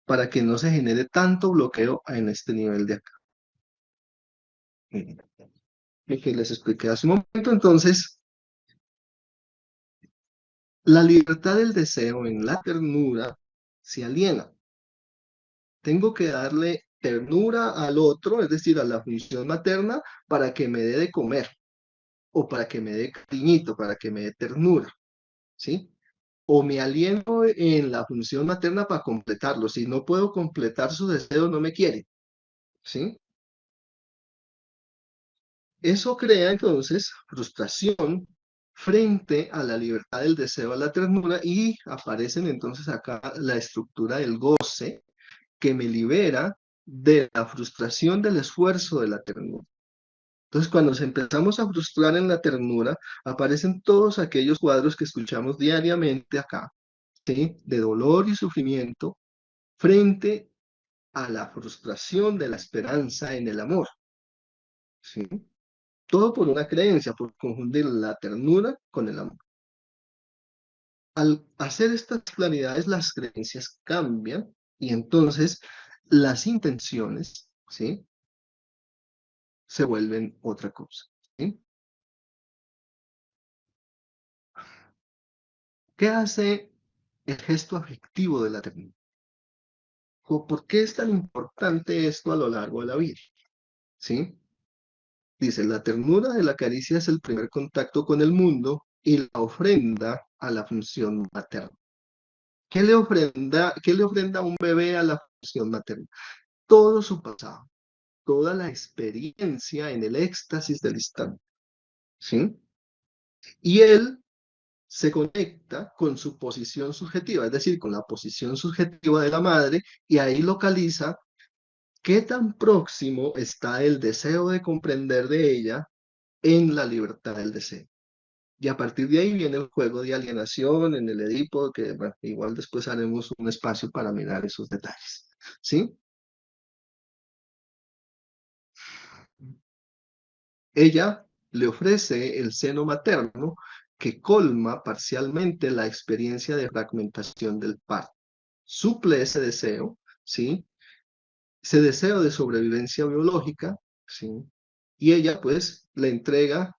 para que no se genere tanto bloqueo en este nivel de acá. Lo que les expliqué hace un momento, entonces, la libertad del deseo en la ternura se aliena. Tengo que darle ternura al otro, es decir, a la función materna, para que me dé de comer, o para que me dé cariñito, para que me dé ternura, ¿sí? O me alieno en la función materna para completarlo. Si no puedo completar su deseo, no me quiere, ¿sí? Eso crea entonces frustración frente a la libertad del deseo a la ternura y aparecen entonces acá la estructura del goce que me libera de la frustración del esfuerzo de la ternura. Entonces, cuando nos empezamos a frustrar en la ternura, aparecen todos aquellos cuadros que escuchamos diariamente acá, ¿sí? De dolor y sufrimiento frente a la frustración de la esperanza en el amor, ¿sí? Todo por una creencia, por confundir la ternura con el amor. Al hacer estas claridades, las creencias cambian y entonces las intenciones, ¿sí? Se vuelven otra cosa, ¿sí? ¿Qué hace el gesto afectivo de la ternura? ¿Por qué es tan importante esto a lo largo de la vida? ¿Sí? Dice, la ternura de la caricia es el primer contacto con el mundo y la ofrenda a la función materna. Qué le ofrenda un bebé a la función materna? Todo su pasado, toda la experiencia en el éxtasis del instante. ¿Sí? Y él se conecta con su posición subjetiva, es decir, con la posición subjetiva de la madre, y ahí localiza qué tan próximo está el deseo de comprender de ella en la libertad del deseo. Y a partir de ahí viene el juego de alienación en el Edipo, que bueno, igual después haremos un espacio para mirar esos detalles. ¿Sí? Ella le ofrece el seno materno que colma parcialmente la experiencia de fragmentación del parto. Suple ese deseo, ¿sí? ese deseo de sobrevivencia biológica, ¿sí? Y ella pues le entrega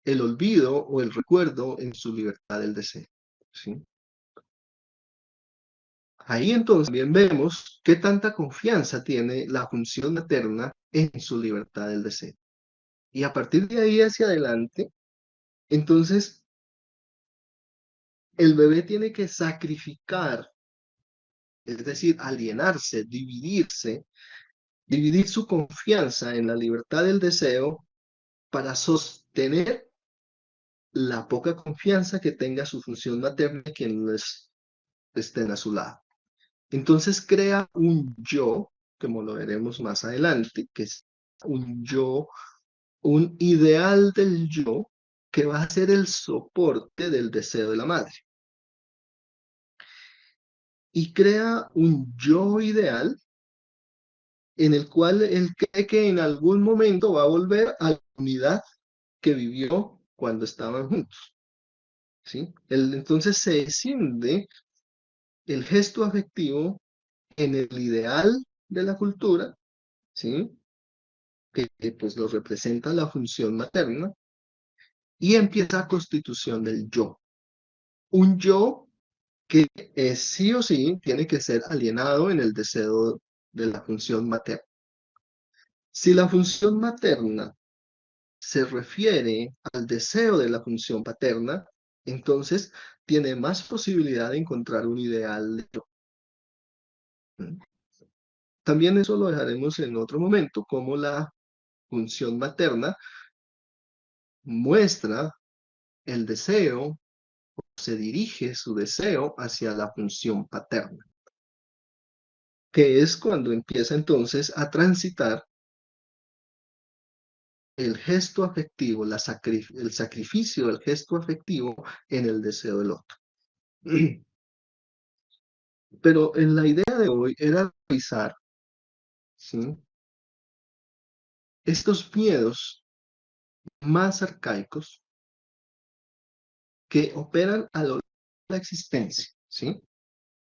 el olvido o el recuerdo en su libertad del deseo, ¿sí? Ahí entonces también vemos qué tanta confianza tiene la función materna en su libertad del deseo. Y a partir de ahí hacia adelante, entonces el bebé tiene que sacrificar, es decir, alienarse, dividir su confianza en la libertad del deseo para sostener la poca confianza que tenga su función materna y quienes estén a su lado. Entonces crea un yo, como lo veremos más adelante, que es un yo, un ideal del yo que va a ser el soporte del deseo de la madre. Y crea un yo ideal en el cual él cree que en algún momento va a volver a la unidad que vivió cuando estaban juntos, ¿sí? Entonces se desciende el gesto afectivo en el ideal de la cultura, ¿sí? Que pues lo representa la función materna, y empieza la constitución del yo. Un yo que sí o sí tiene que ser alienado en el deseo de la función materna. Si la función materna se refiere al deseo de la función paterna, entonces tiene más posibilidad de encontrar un ideal de yo. También eso lo dejaremos en otro momento, como la función materna muestra el deseo, se dirige su deseo hacia la función paterna, que es cuando empieza entonces a transitar el gesto afectivo, el sacrificio del gesto afectivo en el deseo del otro. Pero en la idea de hoy era revisar, ¿sí?, estos miedos más arcaicos que operan a lo largo de la existencia, ¿sí?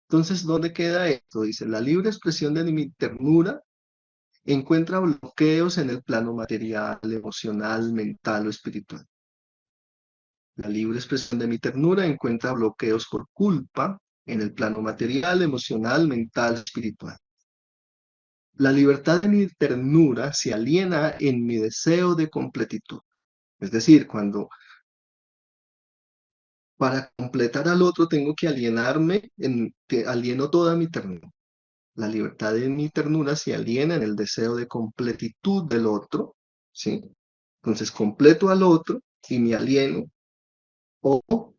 Entonces, ¿dónde queda esto? Dice, la libre expresión de mi ternura encuentra bloqueos en el plano material, emocional, mental o espiritual. La libre expresión de mi ternura encuentra bloqueos por culpa en el plano material, emocional, mental, espiritual. La libertad de mi ternura se aliena en mi deseo de completitud. Es decir, cuando para completar al otro tengo que alienarme, que alieno toda mi ternura. La libertad de mi ternura se aliena en el deseo de completitud del otro, ¿sí? Entonces completo al otro y me alieno, o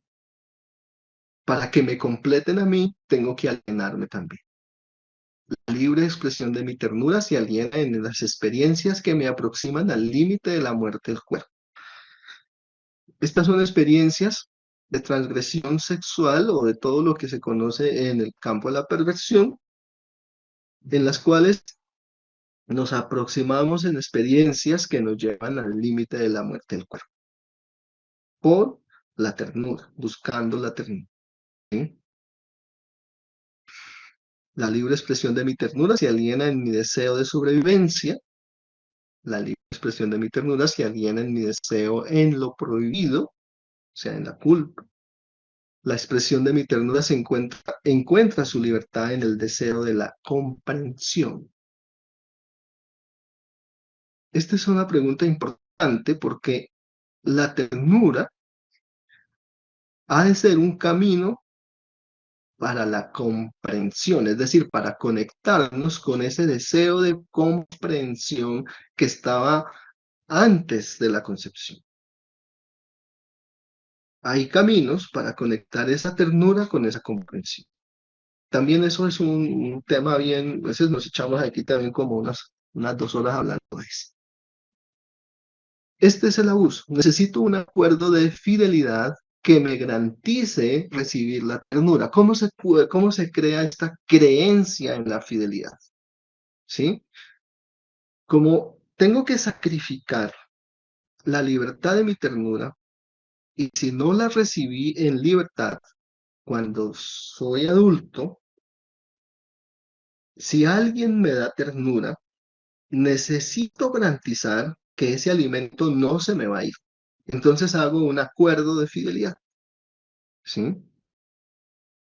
para que me completen a mí, tengo que alienarme también. La libre expresión de mi ternura se aliena en las experiencias que me aproximan al límite de la muerte del cuerpo. Estas son experiencias de transgresión sexual o de todo lo que se conoce en el campo de la perversión, en las cuales nos aproximamos en experiencias que nos llevan al límite de la muerte del cuerpo, por la ternura, buscando la ternura, ¿sí? La libre expresión de mi ternura se aliena en mi deseo de sobrevivencia. La libre expresión de mi ternura se aliena en mi deseo en lo prohibido, o sea, en la culpa. La expresión de mi ternura encuentra su libertad en el deseo de la comprensión. Esta es una pregunta importante porque la ternura ha de ser un camino para la comprensión, es decir, para conectarnos con ese deseo de comprensión que estaba antes de la concepción. Hay caminos para conectar esa ternura con esa comprensión. También eso es un tema bien, a veces nos echamos aquí también como unas 2 horas hablando de eso. Este es el abuso. Necesito un acuerdo de fidelidad que me garantice recibir la ternura. ¿Cómo se crea esta creencia en la fidelidad? ¿Sí? Como tengo que sacrificar la libertad de mi ternura, y si no la recibí en libertad cuando soy adulto, Si alguien me da ternura, necesito garantizar que ese alimento no se me va a ir. Entonces hago un acuerdo de fidelidad, ¿sí?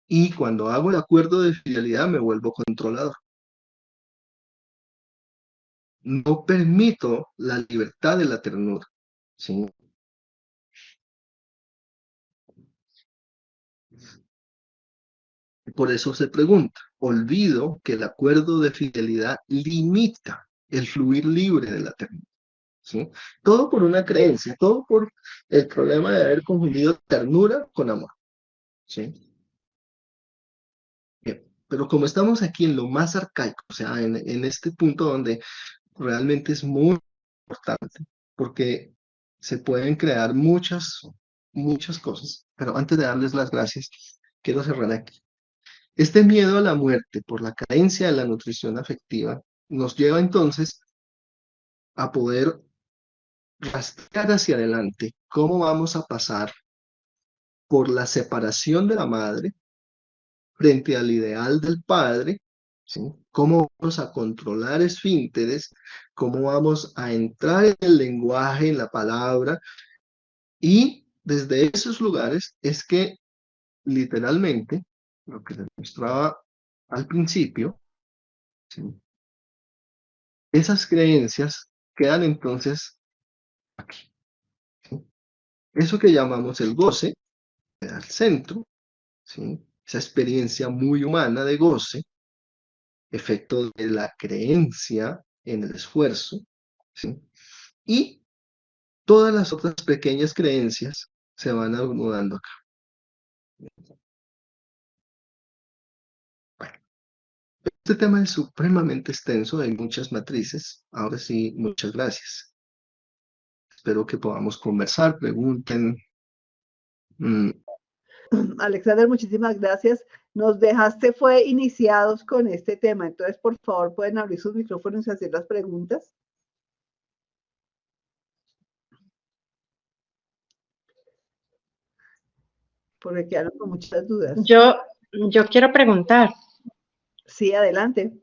Y cuando hago el acuerdo de fidelidad me vuelvo controlador. No permito la libertad de la ternura, ¿sí? Por eso se pregunta, olvido que el acuerdo de fidelidad limita el fluir libre de la ternura, ¿sí? Todo por una creencia, todo por el problema de haber confundido ternura con amor, ¿sí? Bien, pero como estamos aquí en lo más arcaico, o sea, en este punto donde realmente es muy importante, porque se pueden crear muchas cosas, pero antes de darles las gracias, quiero cerrar aquí. Este miedo a la muerte por la carencia de la nutrición afectiva nos lleva entonces a poder rastrear hacia adelante cómo vamos a pasar por la separación de la madre frente al ideal del padre, ¿sí? Cómo vamos a controlar esfínteres, cómo vamos a entrar en el lenguaje, en la palabra, y desde esos lugares es que literalmente, lo que les mostraba al principio, ¿sí? Esas creencias quedan entonces aquí, ¿sí? Eso que llamamos el goce, queda al centro, ¿sí? Esa experiencia muy humana de goce, efecto de la creencia en el esfuerzo, ¿sí? Y todas las otras pequeñas creencias se van acomodando acá. Bueno, este tema es supremamente extenso, hay muchas matrices. Ahora sí, muchas gracias. Espero que podamos conversar, pregunten. Mm, Alexander, muchísimas gracias. Nos dejaste fue iniciados con este tema, entonces por favor pueden abrir sus micrófonos y hacer las preguntas, porque quedaron con muchas dudas. Yo quiero preguntar. Sí, adelante.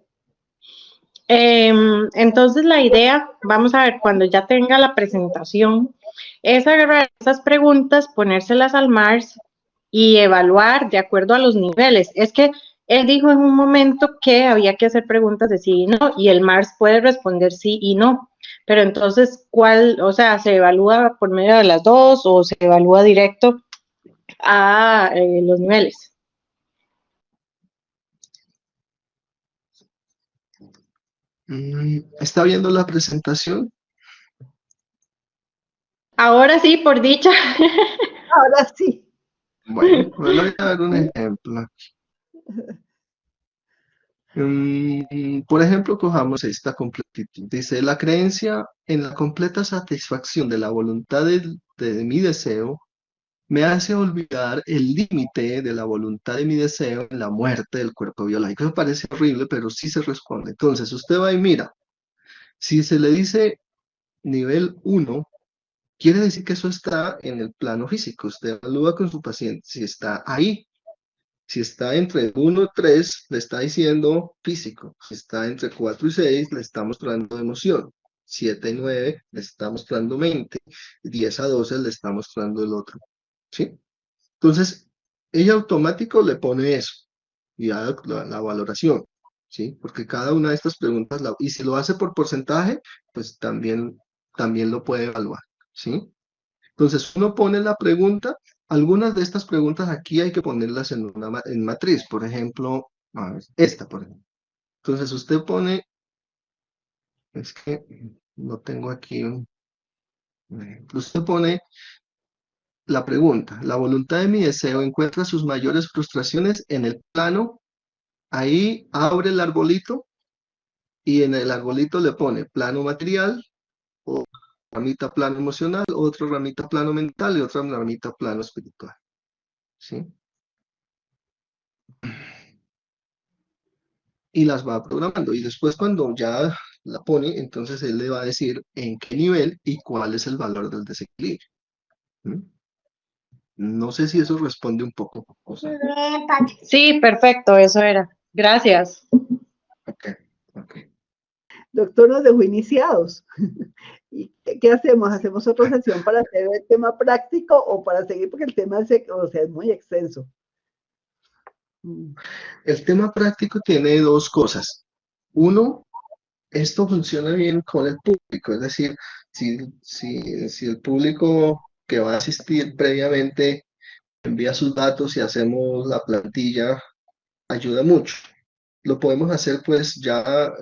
Entonces la idea, vamos a ver, cuando ya tenga la presentación, es agarrar esas preguntas, ponérselas al Mars y evaluar de acuerdo a los niveles. Es que él dijo en un momento que había que hacer preguntas de sí y no, y el Mars puede responder sí y no. Pero entonces, ¿cuál, o sea, se evalúa por medio de las dos o se evalúa directo a los niveles? ¿Está viendo la presentación? Ahora sí, por dicha. Ahora sí. Bueno, pues le voy a dar un ejemplo. Por ejemplo, cojamos esta completitud. Dice, la creencia en la completa satisfacción de la voluntad de mi deseo me hace olvidar el límite de la voluntad de mi deseo en la muerte del cuerpo biológico. Eso parece horrible, pero sí se responde. Entonces, usted va y mira, si se le dice nivel 1, quiere decir que eso está en el plano físico. Usted evalúa con su paciente si está ahí. Si está entre 1 y 3, le está diciendo físico. Si está entre 4 y 6, le está mostrando emoción. 7 y 9, le está mostrando mente. 10 a 12, le está mostrando el otro. ¿Sí? Entonces, ella automático le pone eso y da la valoración. ¿Sí? Porque cada una de estas preguntas, y si lo hace por porcentaje, pues también lo puede evaluar. ¿Sí? Entonces uno pone la pregunta, algunas de estas preguntas aquí hay que ponerlas en matriz, por ejemplo, a ver, esta, por ejemplo. Entonces usted pone, es que no tengo aquí usted pone la pregunta, la voluntad de mi deseo encuentra sus mayores frustraciones en el plano, ahí abre el arbolito y en el arbolito le pone plano material, o ramita plano emocional, otra ramita plano mental y otra ramita plano espiritual. ¿Sí? Y las va programando. Y después cuando ya la pone, entonces él le va a decir en qué nivel y cuál es el valor del desequilibrio. ¿Mm? No sé si eso responde un poco. O sea, Sí, perfecto, eso era. Gracias. ok. Okay. Doctor, nos dejó iniciados. ¿Y qué hacemos? ¿Hacemos otra sesión para hacer el tema práctico o para seguir? Porque el tema es muy extenso. El tema práctico tiene dos cosas. Uno, esto funciona bien con el público, es decir, si el público que va a asistir previamente envía sus datos y hacemos la plantilla, ayuda mucho. Lo podemos hacer pues ya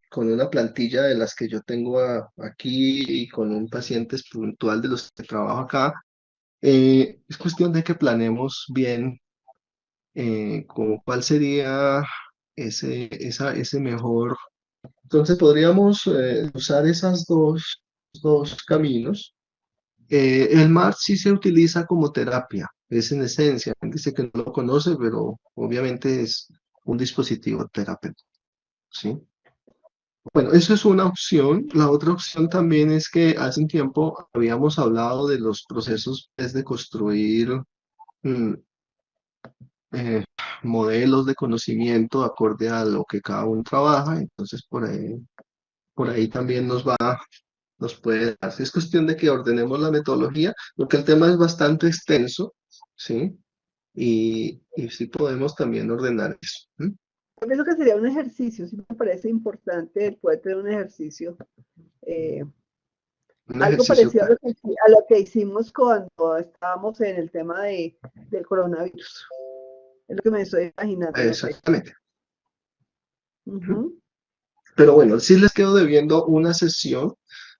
con una plantilla de las que yo tengo aquí y con un paciente puntual de los que trabajo acá. Es cuestión de que planeemos bien como cuál sería ese mejor. Entonces podríamos usar esas dos caminos. El MAR sí se utiliza como terapia, es en esencia. Dice que no lo conoce, pero obviamente es un dispositivo terapéutico, ¿sí? Bueno, eso es una opción. La otra opción también es que hace un tiempo habíamos hablado de los procesos pues, de construir mm, eh, modelos de conocimiento acorde a lo que cada uno trabaja. Entonces por ahí también nos puede dar. Es cuestión de que ordenemos la metodología, porque el tema es bastante extenso, ¿sí? Y sí podemos también ordenar eso. Yo pienso que sería un ejercicio, sí me parece importante el poder tener un ejercicio, eh, Un algo ejercicio parecido práctico. a lo que hicimos cuando estábamos en el tema del coronavirus. Es lo que me estoy imaginando, no sé. Exactamente. Ujú. Pero bueno, sí les quedo debiendo una sesión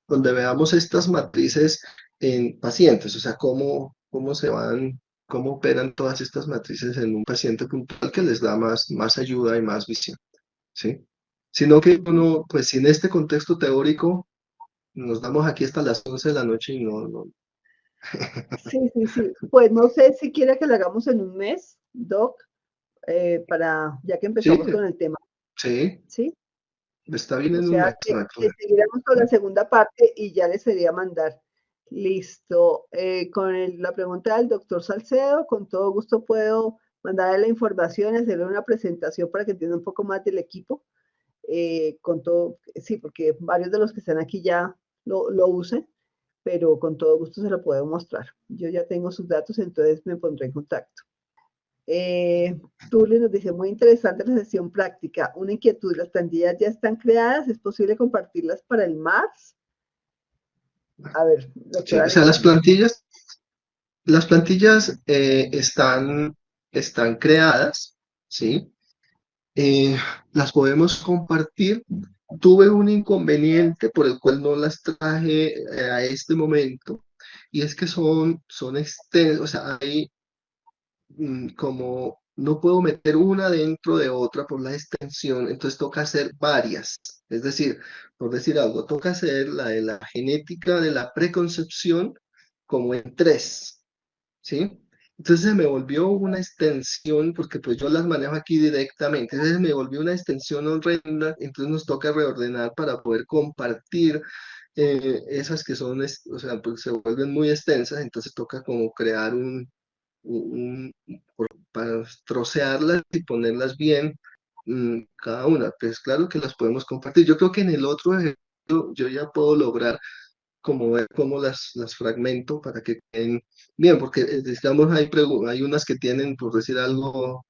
donde veamos estas matrices en pacientes, o sea, cómo operan todas estas matrices en un paciente puntual que les da más ayuda y más visión, ¿sí? Sino que uno, pues sin este contexto teórico, nos damos aquí hasta las 11 de la noche y no. Sí, sí, sí. Pues no sé si quiere que lo hagamos en un mes, Doc, ya que Sí, empezamos con el tema, sí, ¿sí? está bien O en un sea mes, no hay que problema. seguiremos con la segunda parte y ya les sería mandar. Listo. La pregunta del doctor Salcedo, con todo gusto puedo mandarle la información y hacerle una presentación para que entienda un poco más del equipo. Con todo, sí, porque varios de los que están aquí ya lo usen, pero con todo gusto se lo puedo mostrar. Yo ya tengo sus datos, entonces me pondré en contacto. Tulio nos dice, muy interesante la sesión práctica. Una inquietud, ¿las plantillas ya están creadas? ¿Es posible compartirlas para el MARS? A ver, Sí, doctora o sea, Alejandra. las plantillas están creadas, ¿sí? Eh, las podemos compartir. Tuve un inconveniente por el cual no las traje a este momento, y es que son extensas, o sea, hay como no puedo meter una dentro de otra por la extensión, entonces toca hacer varias. Es decir, por decir algo, toca hacer la de la genética de la preconcepción como en tres, ¿sí? Entonces se me volvió una extensión, porque pues yo las manejo aquí directamente, entonces me volvió una extensión horrenda, entonces nos toca reordenar para poder compartir esas que son, o sea, pues se vuelven muy extensas, entonces toca como crear para trocearlas y ponerlas bien cada una. Pues claro que las podemos compartir. Yo creo que en el otro ejemplo yo ya puedo lograr como ver cómo las fragmento para que queden bien, porque digamos hay unas que tienen, por decir algo,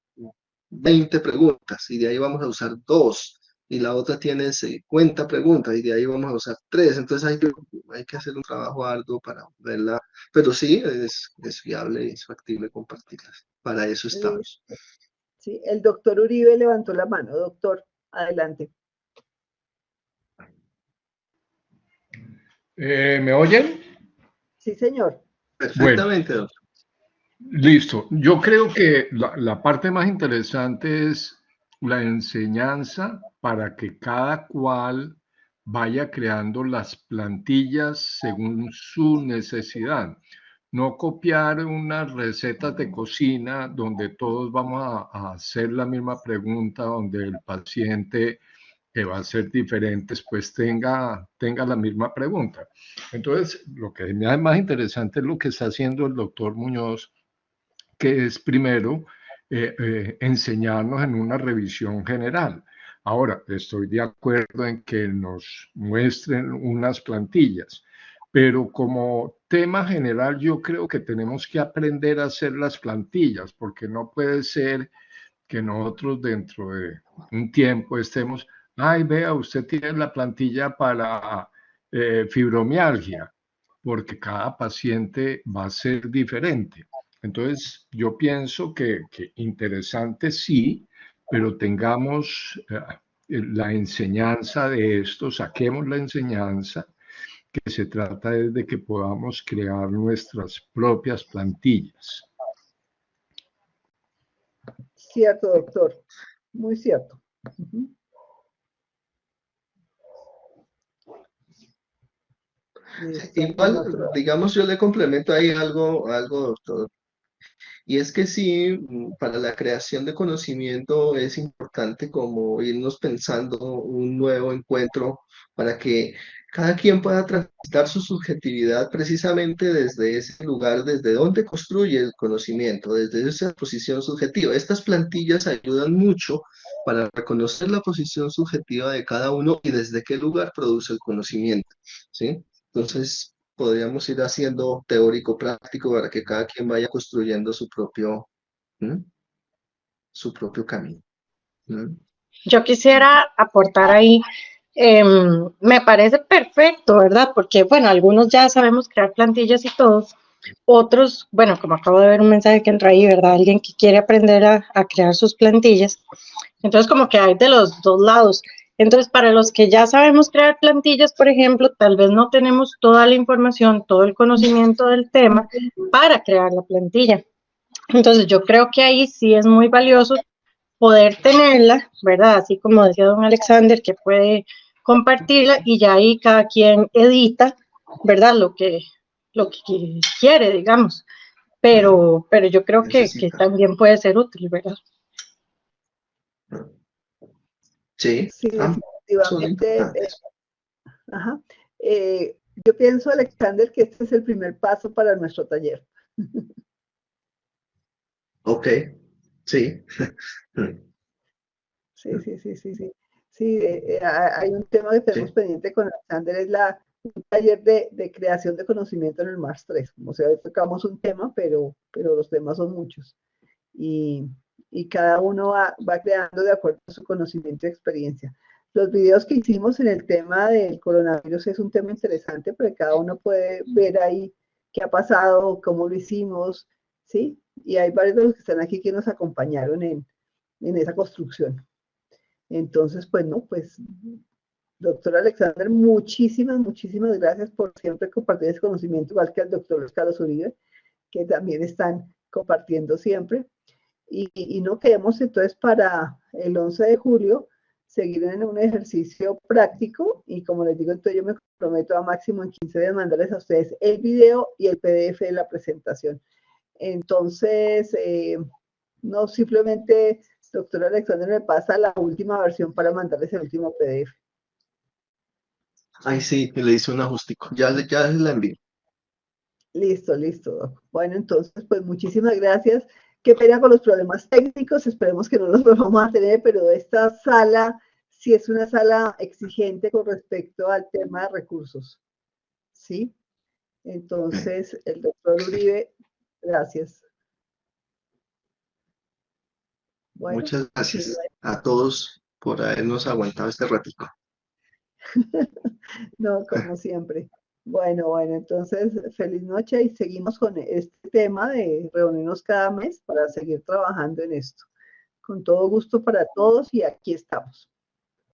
20 preguntas y de ahí vamos a usar dos, y la otra tiene 50 preguntas y de ahí vamos a usar tres, entonces hay que hacer un trabajo arduo para verla, pero sí es viable y es factible compartirlas. Para eso estamos. Sí, el doctor Uribe levantó la mano. Doctor, adelante. ¿Me oyen? Sí, señor. Bueno, Perfectamente, doctor. listo. Yo creo que la parte más interesante es la enseñanza para que cada cual vaya creando las plantillas según su necesidad. No copiar unas recetas de cocina donde todos vamos a hacer la misma pregunta, donde el paciente que va a ser diferentes, pues tenga la misma pregunta. Entonces, lo que me hace más interesante es lo que está haciendo el doctor Muñoz, que es primero enseñarnos en una revisión general. Ahora, estoy de acuerdo en que nos muestren unas plantillas, pero como tema general yo creo que tenemos que aprender a hacer las plantillas, porque no puede ser que nosotros dentro de un tiempo estemos, ay, vea, usted tiene la plantilla para fibromialgia, porque cada paciente va a ser diferente. Entonces, yo pienso que interesante sí, pero tengamos la enseñanza de esto, saquemos la enseñanza, que se trata es de que podamos crear nuestras propias plantillas. Cierto, doctor. Muy cierto. Ujú. Listo, ¿algún Igual, otro? digamos, yo le complemento ahí algo, doctor. Y es que sí, para la creación de conocimiento es importante como irnos pensando un nuevo encuentro para que cada quien pueda transitar su subjetividad precisamente desde ese lugar, desde donde construye el conocimiento, desde esa posición subjetiva. Estas plantillas ayudan mucho para reconocer la posición subjetiva de cada uno y desde qué lugar produce el conocimiento, ¿sí? Entonces, podríamos ir haciendo teórico práctico para que cada quien vaya construyendo ¿m? Su propio camino. ¿M? Yo quisiera aportar ahí, me parece perfecto, ¿verdad? Porque, bueno, algunos ya sabemos crear plantillas y todo, otros, bueno, como acabo de ver un mensaje que entró ahí, ¿verdad? Alguien que quiere aprender a crear sus plantillas. Entonces, como que hay de los dos lados. Entonces, para los que ya sabemos crear plantillas, por ejemplo, tal vez no tenemos toda la información, todo el conocimiento del tema para crear la plantilla. Entonces, yo creo que ahí sí es muy valioso poder tenerla, ¿verdad? Así como decía don Alexander, que puede compartirla y ya ahí cada quien edita, ¿verdad? Lo que quiere, digamos. Pero yo creo que Necesita. también puede ser útil, ¿verdad? Sí, Sí, son definitivamente. importantes. Ajá. Yo pienso, Alexander, que este es el primer paso para nuestro taller. Ok, sí. Sí, sí, sí, sí, sí. Sí, hay un tema que tenemos Sí. pendiente con Alexander, es un taller de creación de conocimiento en el MARS 3. O sea, hoy tocamos un tema, pero los temas son muchos. Y, y cada uno va creando de acuerdo a su conocimiento y experiencia. Los videos que hicimos en el tema del coronavirus es un tema interesante, porque cada uno puede ver ahí qué ha pasado, cómo lo hicimos, ¿sí? Y hay varios de los que están aquí que nos acompañaron en esa construcción. Entonces, pues no, pues, doctor Alexander, muchísimas, muchísimas gracias por siempre compartir ese conocimiento, igual que al doctor Carlos Uribe, que también están compartiendo siempre. Y no quedemos entonces para el 11 de julio seguir en un ejercicio práctico y como les digo, entonces yo me comprometo a máximo en 15 días mandarles a ustedes el video y el PDF de la presentación. Entonces, no simplemente, doctor Alexander, me pasa la última versión para mandarles el último PDF. Ay, sí, le hice un ajustico. Ya la envío. Listo, listo, doc. Bueno, entonces, pues muchísimas gracias. Qué pena con los problemas técnicos, esperemos que no los volvamos a tener, pero esta sala sí es una sala exigente con respecto al tema de recursos, ¿sí? Entonces, el doctor Uribe, gracias. Bueno, Muchas sí, gracias a todos por habernos aguantado este ratico. no, como siempre. Bueno, entonces feliz noche y seguimos con este tema de reunirnos cada mes para seguir trabajando en esto. Con todo gusto para todos y aquí estamos.